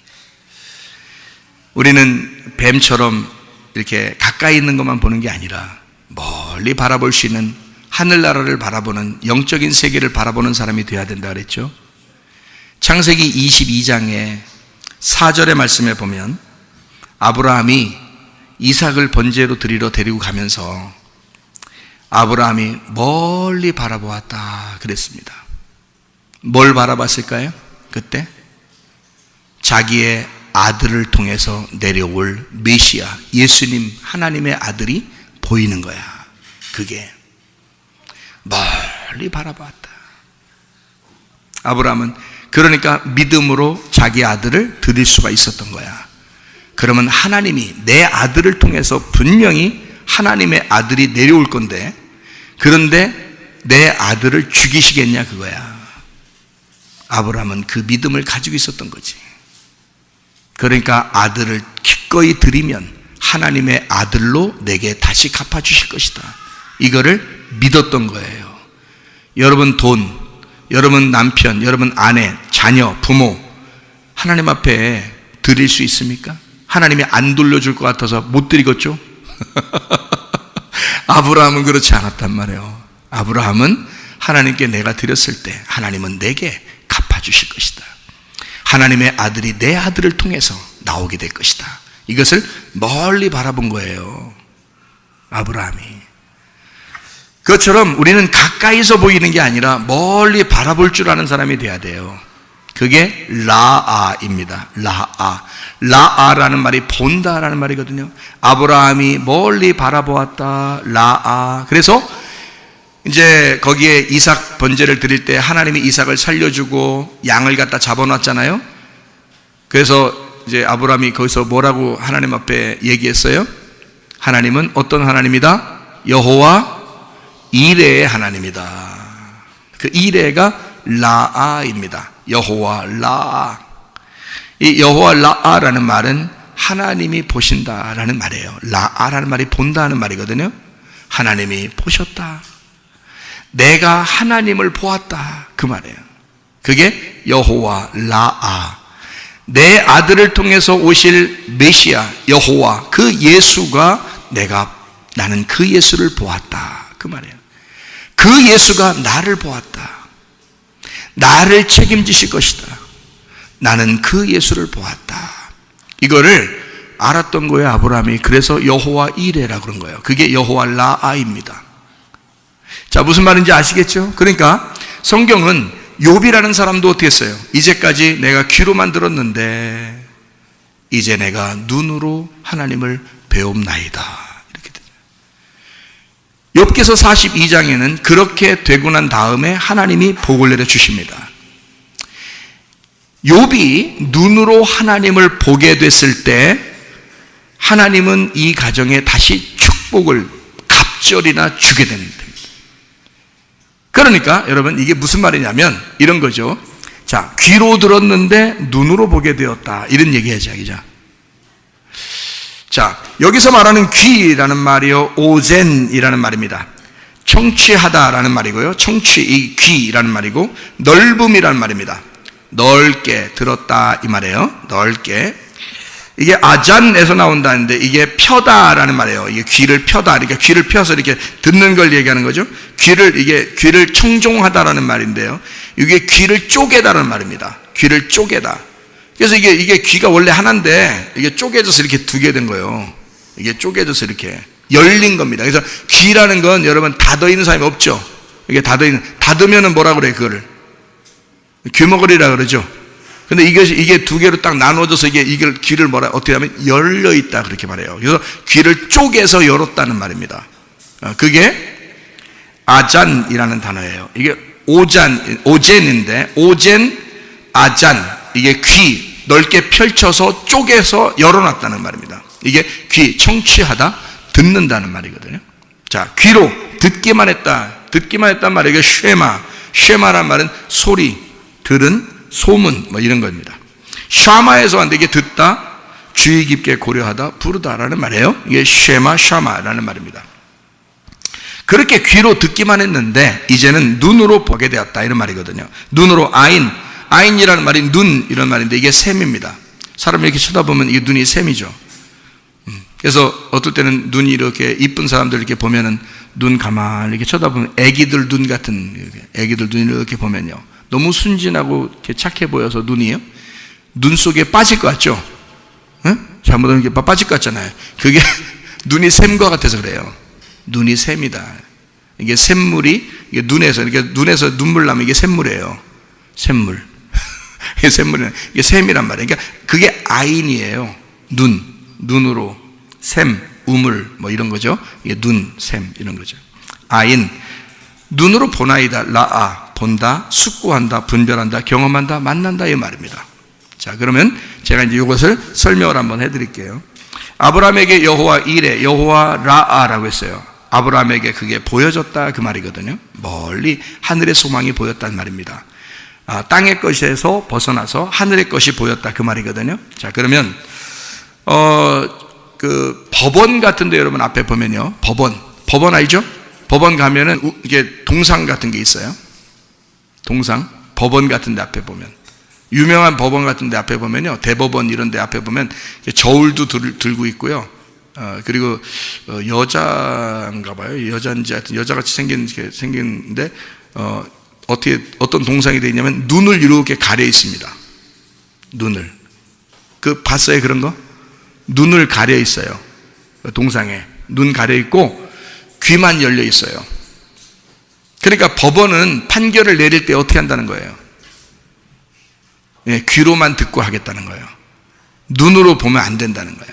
우리는 뱀처럼 이렇게 가까이 있는 것만 보는 게 아니라 멀리 바라볼 수 있는 하늘나라를 바라보는 영적인 세계를 바라보는 사람이 되어야 된다 그랬죠. 창세기 22장의 4절의 말씀에 보면 아브라함이 이삭을 번제로 드리러 데리고 가면서 아브라함이 멀리 바라보았다 그랬습니다. 뭘 바라봤을까요? 그때 자기의 아들을 통해서 내려올 메시아, 예수님, 하나님의 아들이 보이는 거야. 그게 멀리 바라봤다. 아브라함은 그러니까 믿음으로 자기 아들을 드릴 수가 있었던 거야. 그러면 하나님이 내 아들을 통해서 분명히 하나님의 아들이 내려올 건데, 그런데 내 아들을 죽이시겠냐 그거야. 아브라함은 그 믿음을 가지고 있었던 거지. 그러니까 아들을 기꺼이 드리면 하나님의 아들로 내게 다시 갚아주실 것이다. 이거를 믿었던 거예요. 여러분 돈, 여러분 남편, 여러분 아내, 자녀, 부모 하나님 앞에 드릴 수 있습니까? 하나님이 안 돌려줄 것 같아서 못 드리겠죠? 아브라함은 그렇지 않았단 말이에요. 아브라함은 하나님께 내가 드렸을 때 하나님은 내게 갚아주실 것이다. 하나님의 아들이 내 아들을 통해서 나오게 될 것이다. 이것을 멀리 바라본 거예요, 아브라함이. 그것처럼 우리는 가까이서 보이는 게 아니라 멀리 바라볼 줄 아는 사람이 돼야 돼요. 그게 라아입니다. 라아라는 말이 본다라는 말이거든요. 아브라함이 멀리 바라보았다. 라아. 그래서 이제 거기에 이삭 번제를 드릴 때 하나님이 이삭을 살려주고 양을 갖다 잡아놨잖아요. 그래서 이제 아브라함이 거기서 뭐라고 하나님 앞에 얘기했어요? 하나님은 어떤 하나님이다? 여호와 이레의 하나님이다. 그 이레가 라아입니다. 여호와 라아. 이 여호와 라아라는 말은 하나님이 보신다라는 말이에요. 라아라는 말이 본다는 말이거든요. 하나님이 보셨다. 내가 하나님을 보았다. 그 말이에요. 그게 여호와 라아. 내 아들을 통해서 오실 메시아 여호와, 그 예수가 나는 그 예수를 보았다. 그 말이에요. 그 예수가 나를 보았다. 나를 책임지실 것이다. 나는 그 예수를 보았다. 이거를 알았던 거예요, 아브라함이. 그래서 여호와 이레라고 그런 거예요. 그게 여호와 라아입니다. 자, 무슨 말인지 아시겠죠? 그러니까 성경은 욥이라는 사람도 어떻게 했어요? 이제까지 내가 귀로만 들었는데 이제 내가 눈으로 하나님을 배움나이다. 이렇게 돼요. 욥기서 42장에는 그렇게 되고 난 다음에 하나님이 복을 내려 주십니다. 욥이 눈으로 하나님을 보게 됐을 때 하나님은 이 가정에 다시 축복을 갑절이나 주게 됩니다. 그러니까 여러분 이게 무슨 말이냐면 이런 거죠. 자, 귀로 들었는데 눈으로 보게 되었다. 이런 얘기해야죠. 자, 여기서 말하는 귀라는 말이요, 오젠이라는 말입니다. 청취하다라는 말이고요, 이 귀라는 말이고, 넓음이라는 말입니다. 넓게 들었다 이 말이에요. 넓게. 이게 아잔에서 나온다는데 이게 펴다라는 말이에요. 이게 귀를 펴다. 그러니까 귀를 펴서 이렇게 듣는 걸 얘기하는 거죠. 귀를 청종하다라는 말인데요. 이게 귀를 쪼개다라는 말입니다. 귀를 쪼개다. 그래서 이게 귀가 원래 하나인데 이게 쪼개져서 이렇게 두 개 된 거예요. 이게 쪼개져서 이렇게 열린 겁니다. 그래서 귀라는 건 여러분 닫아 있는 사람이 없죠. 이게 닫으면은 뭐라 그래요, 그거를? 귀머거리라 그러죠. 근데 이게 두 개로 딱 나눠져서 이걸 귀를 어떻게 하면 열려 있다 그렇게 말해요. 그래서 귀를 쪼개서 열었다는 말입니다. 그게 아잔이라는 단어예요. 이게 오젠인데 오젠, 아잔, 이게 귀 넓게 펼쳐서 쪼개서 열어놨다는 말입니다. 이게 귀, 청취하다, 듣는다는 말이거든요. 자, 귀로 듣기만 했단 말이에요. 이게 쉐마란 말은 소리, 들은, 소문, 이런 겁니다. 샤마에서 왔는데 이게 듣다, 주의 깊게 고려하다, 부르다라는 말이에요. 이게 샤마라는 말입니다. 그렇게 귀로 듣기만 했는데 이제는 눈으로 보게 되었다 이런 말이거든요. 눈으로 아인이라는 말이 눈 이런 말인데 이게 샘입니다. 사람이 이렇게 쳐다보면 이게 눈이 샘이죠. 그래서 어떨 때는 눈이 이렇게 이쁜 사람들 이렇게 보면은 눈 가만히 이렇게 쳐다보면 애기들 눈 같은, 애기들 눈 이렇게 보면요, 너무 순진하고 이렇게 착해 보여서 눈이요, 눈 속에 빠질 것 같죠? 응? 잘못하면 이렇게 빠질 것 같잖아요. 그게 눈이 샘과 같아서 그래요. 눈이 샘이다. 이게 샘물이, 이게 눈에서, 그러니까 눈에서 눈물 나면 이게 샘물이에요. 샘물. 이게 샘물이에요. 이게 샘이란 말이에요. 그러니까 그게 아인이에요. 눈으로. 샘, 우물, 뭐 이런 거죠. 이게 눈, 샘, 이런 거죠. 아인. 눈으로 보나이다. 라아. 본다, 숙고한다, 분별한다, 경험한다, 만난다, 이 말입니다. 자, 그러면 제가 이제 이것을 설명을 한번 해드릴게요. 아브라함에게 여호와 이레, 여호와 라아라고 했어요. 아브라함에게 그게 보여졌다, 그 말이거든요. 멀리 하늘의 소망이 보였다는 말입니다. 땅의 것에서 벗어나서 하늘의 것이 보였다, 그 말이거든요. 자, 그러면 그 법원 같은데 여러분 앞에 보면요, 법원 알죠? 법원 가면은 이게 동상 같은 게 있어요. 동상, 법원 같은 데 앞에 보면, 유명한 법원 같은 데 앞에 보면요, 대법원 이런 데 앞에 보면 저울도 들고 있고요. 그리고 여자인가 봐요. 여자인지 하여튼 여자같이 생긴데 어떤 동상이 되어 있냐면 눈을 이렇게 가려 있습니다. 눈을. 그 봤어요, 그런 거? 눈을 가려 있어요. 동상에 눈 가려 있고 귀만 열려 있어요. 그러니까 법원은 판결을 내릴 때 어떻게 한다는 거예요? 예, 귀로만 듣고 하겠다는 거예요. 눈으로 보면 안 된다는 거예요.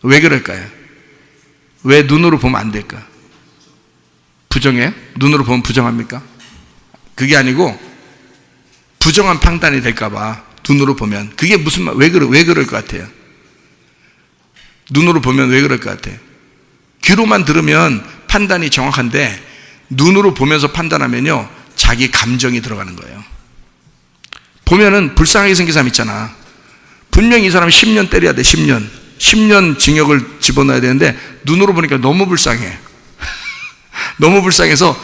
왜 그럴까요? 왜 눈으로 보면 안 될까? 부정해요? 눈으로 보면 부정합니까? 그게 아니고 부정한 판단이 될까봐 눈으로 보면. 그게 무슨 말, 왜 그럴 것 같아요? 눈으로 보면 왜 그럴 것 같아요? 귀로만 들으면 판단이 정확한데 눈으로 보면서 판단하면요, 자기 감정이 들어가는 거예요. 보면은 불쌍하게 생긴 사람 있잖아. 분명히 이 사람 10년 때려야 돼. 10년 징역을 집어넣어야 되는데 눈으로 보니까 너무 불쌍해. 너무 불쌍해서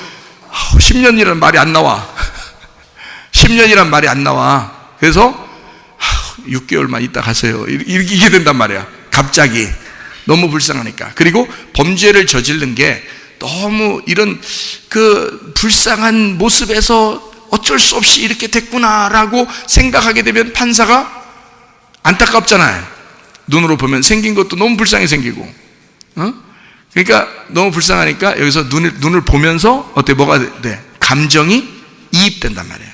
10년이라는 말이 안 나와. 10년이란 말이 안 나와. 그래서 6개월만 있다 가세요, 이게 된단 말이야. 갑자기 너무 불쌍하니까. 그리고 범죄를 저지른 게 너무 이런 그 불쌍한 모습에서 어쩔 수 없이 이렇게 됐구나라고 생각하게 되면 판사가 안타깝잖아요. 눈으로 보면 생긴 것도 너무 불쌍히 생기고, 그러니까 너무 불쌍하니까 여기서 눈을 보면서 뭐가 돼? 감정이 이입된단 말이에요.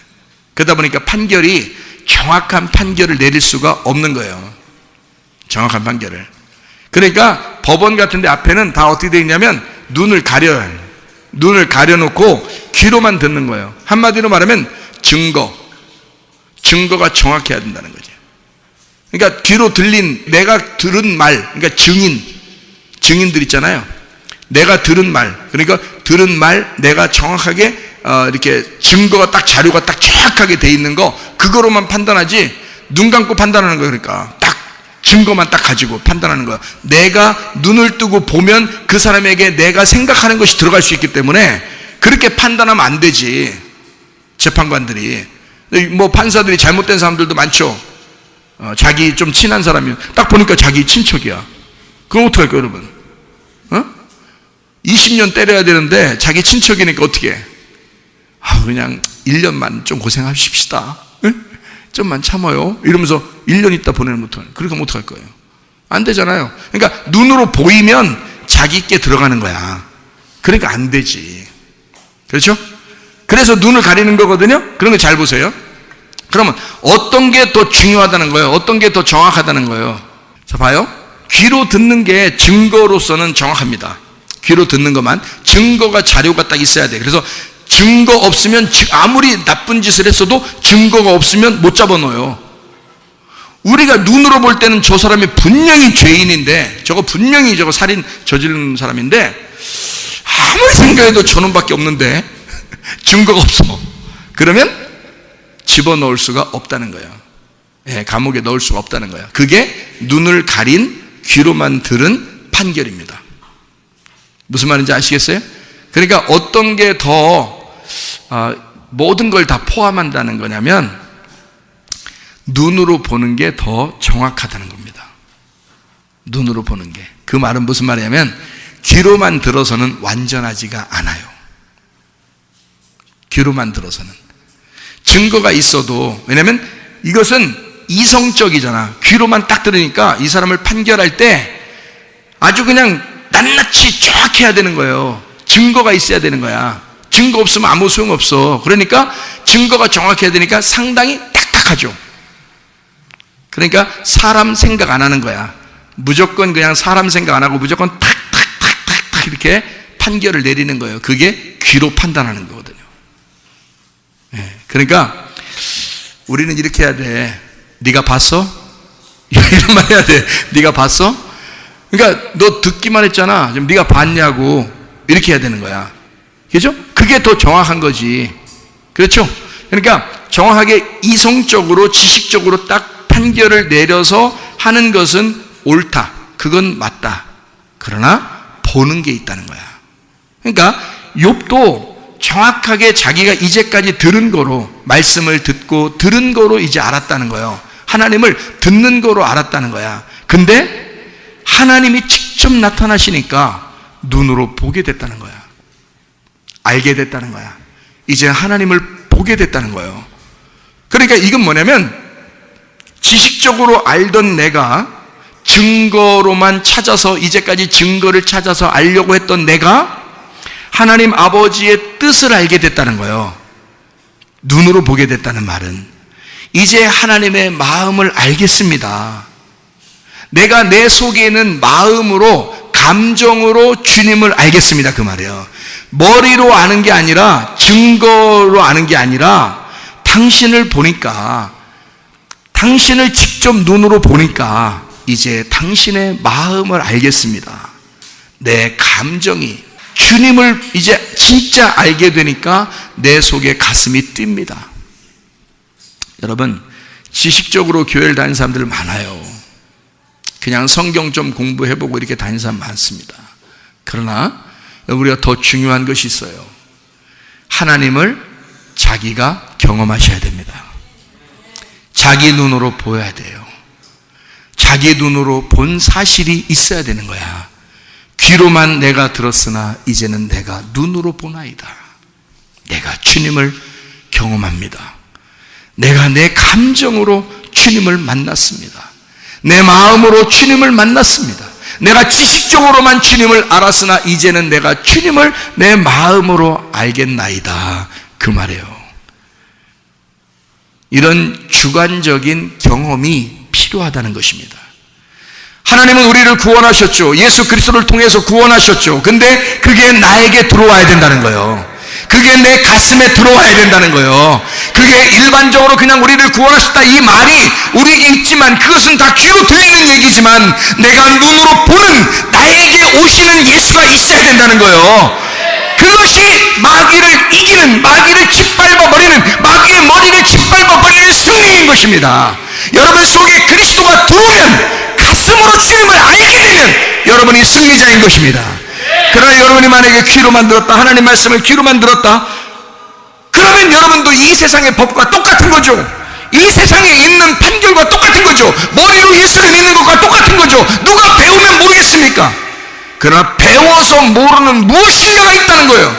그러다 보니까 판결이 정확한 판결을 내릴 수가 없는 거예요. 정확한 판결을. 그러니까 법원 같은 데 앞에는 다 어떻게 되어 있냐면 눈을 가려놓고 귀로만 듣는 거예요. 한마디로 말하면 증거가 정확해야 된다는 거죠. 그러니까 귀로 들린, 내가 들은 말, 그러니까 증인들 있잖아요. 내가 들은 말, 그러니까 들은 말, 내가 정확하게 이렇게 증거가 딱, 자료가 딱 정확하게 돼 있는 거, 그거로만 판단하지 눈 감고 판단하는 거예요. 그러니까 딱 증거만 딱 가지고 판단하는 거예요. 내가 눈을 뜨고 보면 그 사람에게 내가 생각하는 것이 들어갈 수 있기 때문에 그렇게 판단하면 안 되지. 재판관들이, 뭐 판사들이 잘못된 사람들도 많죠. 자기 좀 친한 사람이 딱 보니까 자기 친척이야. 그럼 어떡할까요, 여러분? 20년 때려야 되는데 자기 친척이니까 어떻게 해? 그냥 1년만 좀 고생하십시다. 좀만 참아요. 이러면서 1년 있다 보내는 못하는. 그러니까 못할 거예요. 안 되잖아요. 그러니까 눈으로 보이면 자기께 들어가는 거야. 그러니까 안 되지. 그렇죠? 그래서 눈을 가리는 거거든요. 그런 거 잘 보세요. 그러면 어떤 게 더 중요하다는 거예요? 어떤 게 더 정확하다는 거예요? 자, 봐요. 귀로 듣는 게 증거로서는 정확합니다. 귀로 듣는 것만. 증거가, 자료가 딱 있어야 돼. 그래서 증거 없으면, 아무리 나쁜 짓을 했어도 증거가 없으면 못 잡아넣어요. 우리가 눈으로 볼 때는 저 사람이 분명히 죄인인데, 분명히 살인 저지른 사람인데, 아무리 생각해도 저놈밖에 없는데 증거가 없어. 그러면 집어넣을 수가 없다는 거예요. 예, 감옥에 넣을 수가 없다는 거예요. 그게 눈을 가린, 귀로만 들은 판결입니다. 무슨 말인지 아시겠어요? 그러니까 어떤 게 더 모든 걸 다 포함한다는 거냐면, 눈으로 보는 게 더 정확하다는 겁니다. 눈으로 보는 게. 그 말은 무슨 말이냐면 귀로만 들어서는 완전하지가 않아요. 귀로만 들어서는. 증거가 있어도, 왜냐면 이것은 이성적이잖아. 귀로만 딱 들으니까 이 사람을 판결할 때 아주 그냥 낱낱이 쫙 해야 되는 거예요. 증거가 있어야 되는 거야. 증거 없으면 아무 소용없어. 그러니까 증거가 정확해야 되니까 상당히 딱딱하죠. 그러니까 사람 생각 안 하는 거야. 무조건 그냥 사람 생각 안 하고 무조건 탁탁탁탁탁 이렇게 판결을 내리는 거예요. 그게 귀로 판단하는 거거든요. 그러니까 우리는 이렇게 해야 돼. 네가 봤어? 이런 말 해야 돼. 네가 봤어? 그러니까 너 듣기만 했잖아. 지금 네가 봤냐고 이렇게 해야 되는 거야. 그죠? 그게 더 정확한 거지. 그렇죠? 그러니까 정확하게 이성적으로 지식적으로 딱 판결을 내려서 하는 것은 옳다. 그건 맞다. 그러나 보는 게 있다는 거야. 그러니까 욥도 정확하게 자기가 이제까지 들은 거로, 말씀을 듣고 들은 거로 이제 알았다는 거예요. 하나님을 듣는 거로 알았다는 거야. 근데 하나님이 직접 나타나시니까 눈으로 보게 됐다는 거야. 알게 됐다는 거야. 이제 하나님을 보게 됐다는 거예요. 그러니까 이건 뭐냐면 지식적으로 알던 내가 증거로만 찾아서, 이제까지 증거를 찾아서 알려고 했던 내가 하나님 아버지의 뜻을 알게 됐다는 거예요. 눈으로 보게 됐다는 말은 이제 하나님의 마음을 알겠습니다. 내가 내 속에 있는 마음으로, 감정으로 주님을 알겠습니다. 그 말이에요. 머리로 아는 게 아니라, 증거로 아는 게 아니라 당신을 보니까, 당신을 직접 눈으로 보니까 이제 당신의 마음을 알겠습니다. 내 감정이, 주님을 이제 진짜 알게 되니까 내 속에 가슴이 뜁니다. 여러분, 지식적으로 교회를 다니는 사람들 많아요. 그냥 성경 좀 공부해보고 이렇게 다니는 사람 많습니다. 그러나 우리가 더 중요한 것이 있어요. 하나님을 자기가 경험하셔야 됩니다. 자기 눈으로 보여야 돼요. 자기 눈으로 본 사실이 있어야 되는 거야. 귀로만 내가 들었으나 이제는 내가 눈으로 보나이다. 내가 주님을 경험합니다. 내가 내 감정으로 주님을 만났습니다. 내 마음으로 주님을 만났습니다. 내가 지식적으로만 주님을 알았으나 이제는 내가 주님을 내 마음으로 알겠나이다. 그 말이에요. 이런 주관적인 경험이 필요하다는 것입니다. 하나님은 우리를 구원하셨죠. 예수 그리스도를 통해서 구원하셨죠. 근데 그게 나에게 들어와야 된다는 거예요. 그게 내 가슴에 들어와야 된다는 거예요. 그게 일반적으로 그냥 우리를 구원하셨다 이 말이 우리에게 있지만 그것은 다 귀로 들리는 얘기지만 내가 눈으로 보는 나에게 오시는 예수가 있어야 된다는 거예요. 그것이 마귀를 이기는, 마귀를 짓밟아버리는, 마귀의 머리를 짓밟아버리는 승리인 것입니다. 여러분 속에 그리스도가 들어오면, 가슴으로 주님을 알게 되면 여러분이 승리자인 것입니다. 그러나 여러분이 만약에 귀로만 들었다, 하나님 말씀을 귀로만 들었다, 그러면 여러분도 이 세상의 법과 똑같은 거죠. 이 세상에 있는 판결과 똑같은 거죠. 머리로 예수를 믿는 것과 똑같은 거죠. 누가 배우면 모르겠습니까? 그러나 배워서 모르는 무엇인가가 있다는 거예요.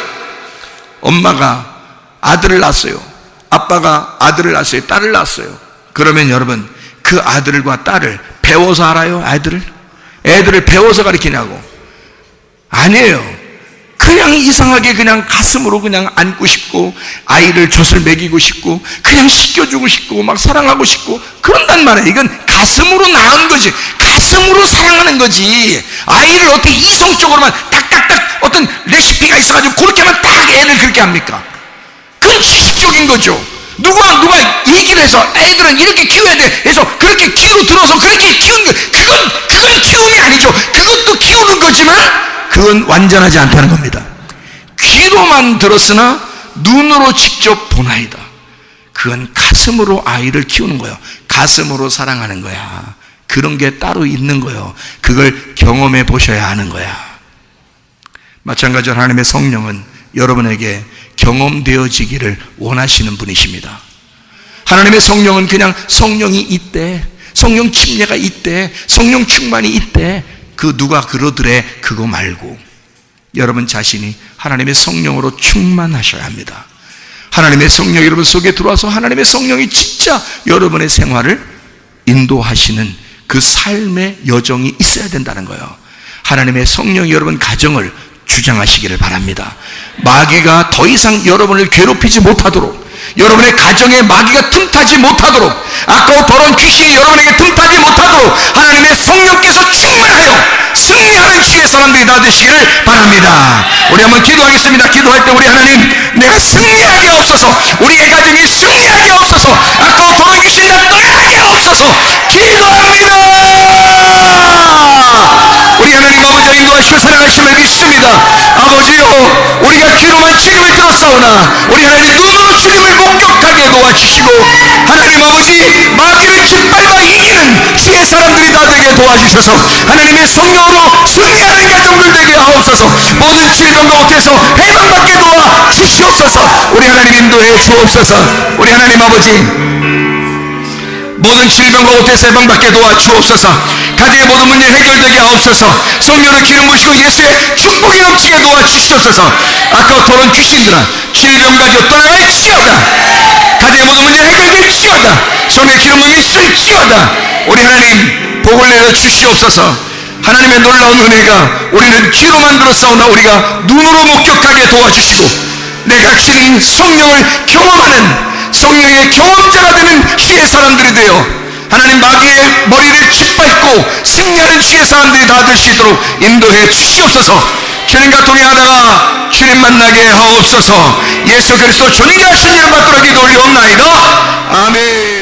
엄마가 아들을 낳았어요. 아빠가 아들을 낳았어요. 딸을 낳았어요. 그러면 여러분 그 아들과 딸을 배워서 알아요? 애들을 배워서 가르치냐고? 아니에요. 그냥 이상하게 그냥 가슴으로 그냥 안고 싶고 아이를 젖을 먹이고 싶고 그냥 씻겨주고 싶고 막 사랑하고 싶고 그런단 말이에요. 이건 가슴으로 낳은 거지. 가슴으로 사랑하는 거지. 아이를 어떻게 이성적으로만 딱딱딱 어떤 레시피가 있어가지고 그렇게만 딱 애를 그렇게 합니까? 그건 지식적인 거죠. 누가 얘기를 해서 애들은 이렇게 키워야 돼 해서 그렇게 귀로 들어서 그렇게 키우는 거, 그건 키움이 아니죠. 그것도 키우는 거지만 그건 완전하지 않다는 겁니다. 귀로만 들었으나 눈으로 직접 보나이다. 그건 가슴으로 아이를 키우는 거예요. 가슴으로 사랑하는 거야. 그런 게 따로 있는 거예요. 그걸 경험해 보셔야 하는 거야. 마찬가지로 하나님의 성령은 여러분에게 경험되어지기를 원하시는 분이십니다. 하나님의 성령은 그냥 성령이 있대, 성령 침례가 있대, 성령 충만이 있대, 그 누가 그러더래 그거 말고 여러분 자신이 하나님의 성령으로 충만하셔야 합니다. 하나님의 성령이 여러분 속에 들어와서 하나님의 성령이 진짜 여러분의 생활을 인도하시는 그 삶의 여정이 있어야 된다는 거예요. 하나님의 성령이 여러분 가정을 주장하시기를 바랍니다. 마귀가 더 이상 여러분을 괴롭히지 못하도록, 여러분의 가정에 마귀가 틈타지 못하도록, 아까워 더러운 귀신이 여러분에게 틈타지 못하도록 하나님의 성령께서 충만하여 승리하는 주의 사람들이 다 되시기를 바랍니다. 우리 한번 기도하겠습니다. 기도할 때 우리 하나님, 내가 승리하게 없어서, 우리의 가정이 승리하게 없어서, 아까워 더러운 귀신 다 떠나게 없어서 기도합니다. 우리 하나님 아버지 인도하시고 사랑하심을 믿습니다. 아버지요, 우리가 귀로만 주님을 들었사오나 우리 하나님 눈으로 주님을 목격하게 도와주시고, 하나님 아버지 마귀를 짓밟아 이기는 주의 사람들이 다 되게 도와주셔서 하나님의 성령으로 승리하는 가정들 되게 하옵소서. 모든 질병과 옷에서 해방받게 도와주시옵소서. 우리 하나님 인도해 주옵소서. 우리 하나님 아버지 모든 질병과 옷에서 해방받게 도와주옵소서. 가정의 모든 문제 해결되게 하옵소서. 성령을 기름 부시고 예수의 축복이 넘치게 도와주시옵소서. 아까워토록 귀신들아 질병 가지고 떠나갈지어다. 가정의 모든 문제 해결될지어다. 성령의 기름 부음이 있을지어다. 우리 하나님 복을 내려 주시옵소서. 하나님의 놀라운 은혜가 우리는 귀로만 들었사오나 우리가 눈으로 목격하게 도와주시고, 내 각신인 성령을 경험하는 성령의 경험자가 되는 주의 사람들이 되어 하나님 마귀의 머리를 짓밟고 승리하는 주의 사람들이 다 될 수 있도록 인도해 주시옵소서. 주님과 동행하다가 주님 만나게 하옵소서. 예수 그리스도 존귀하신 이름 받들어 기도 올리옵나이다. 아멘.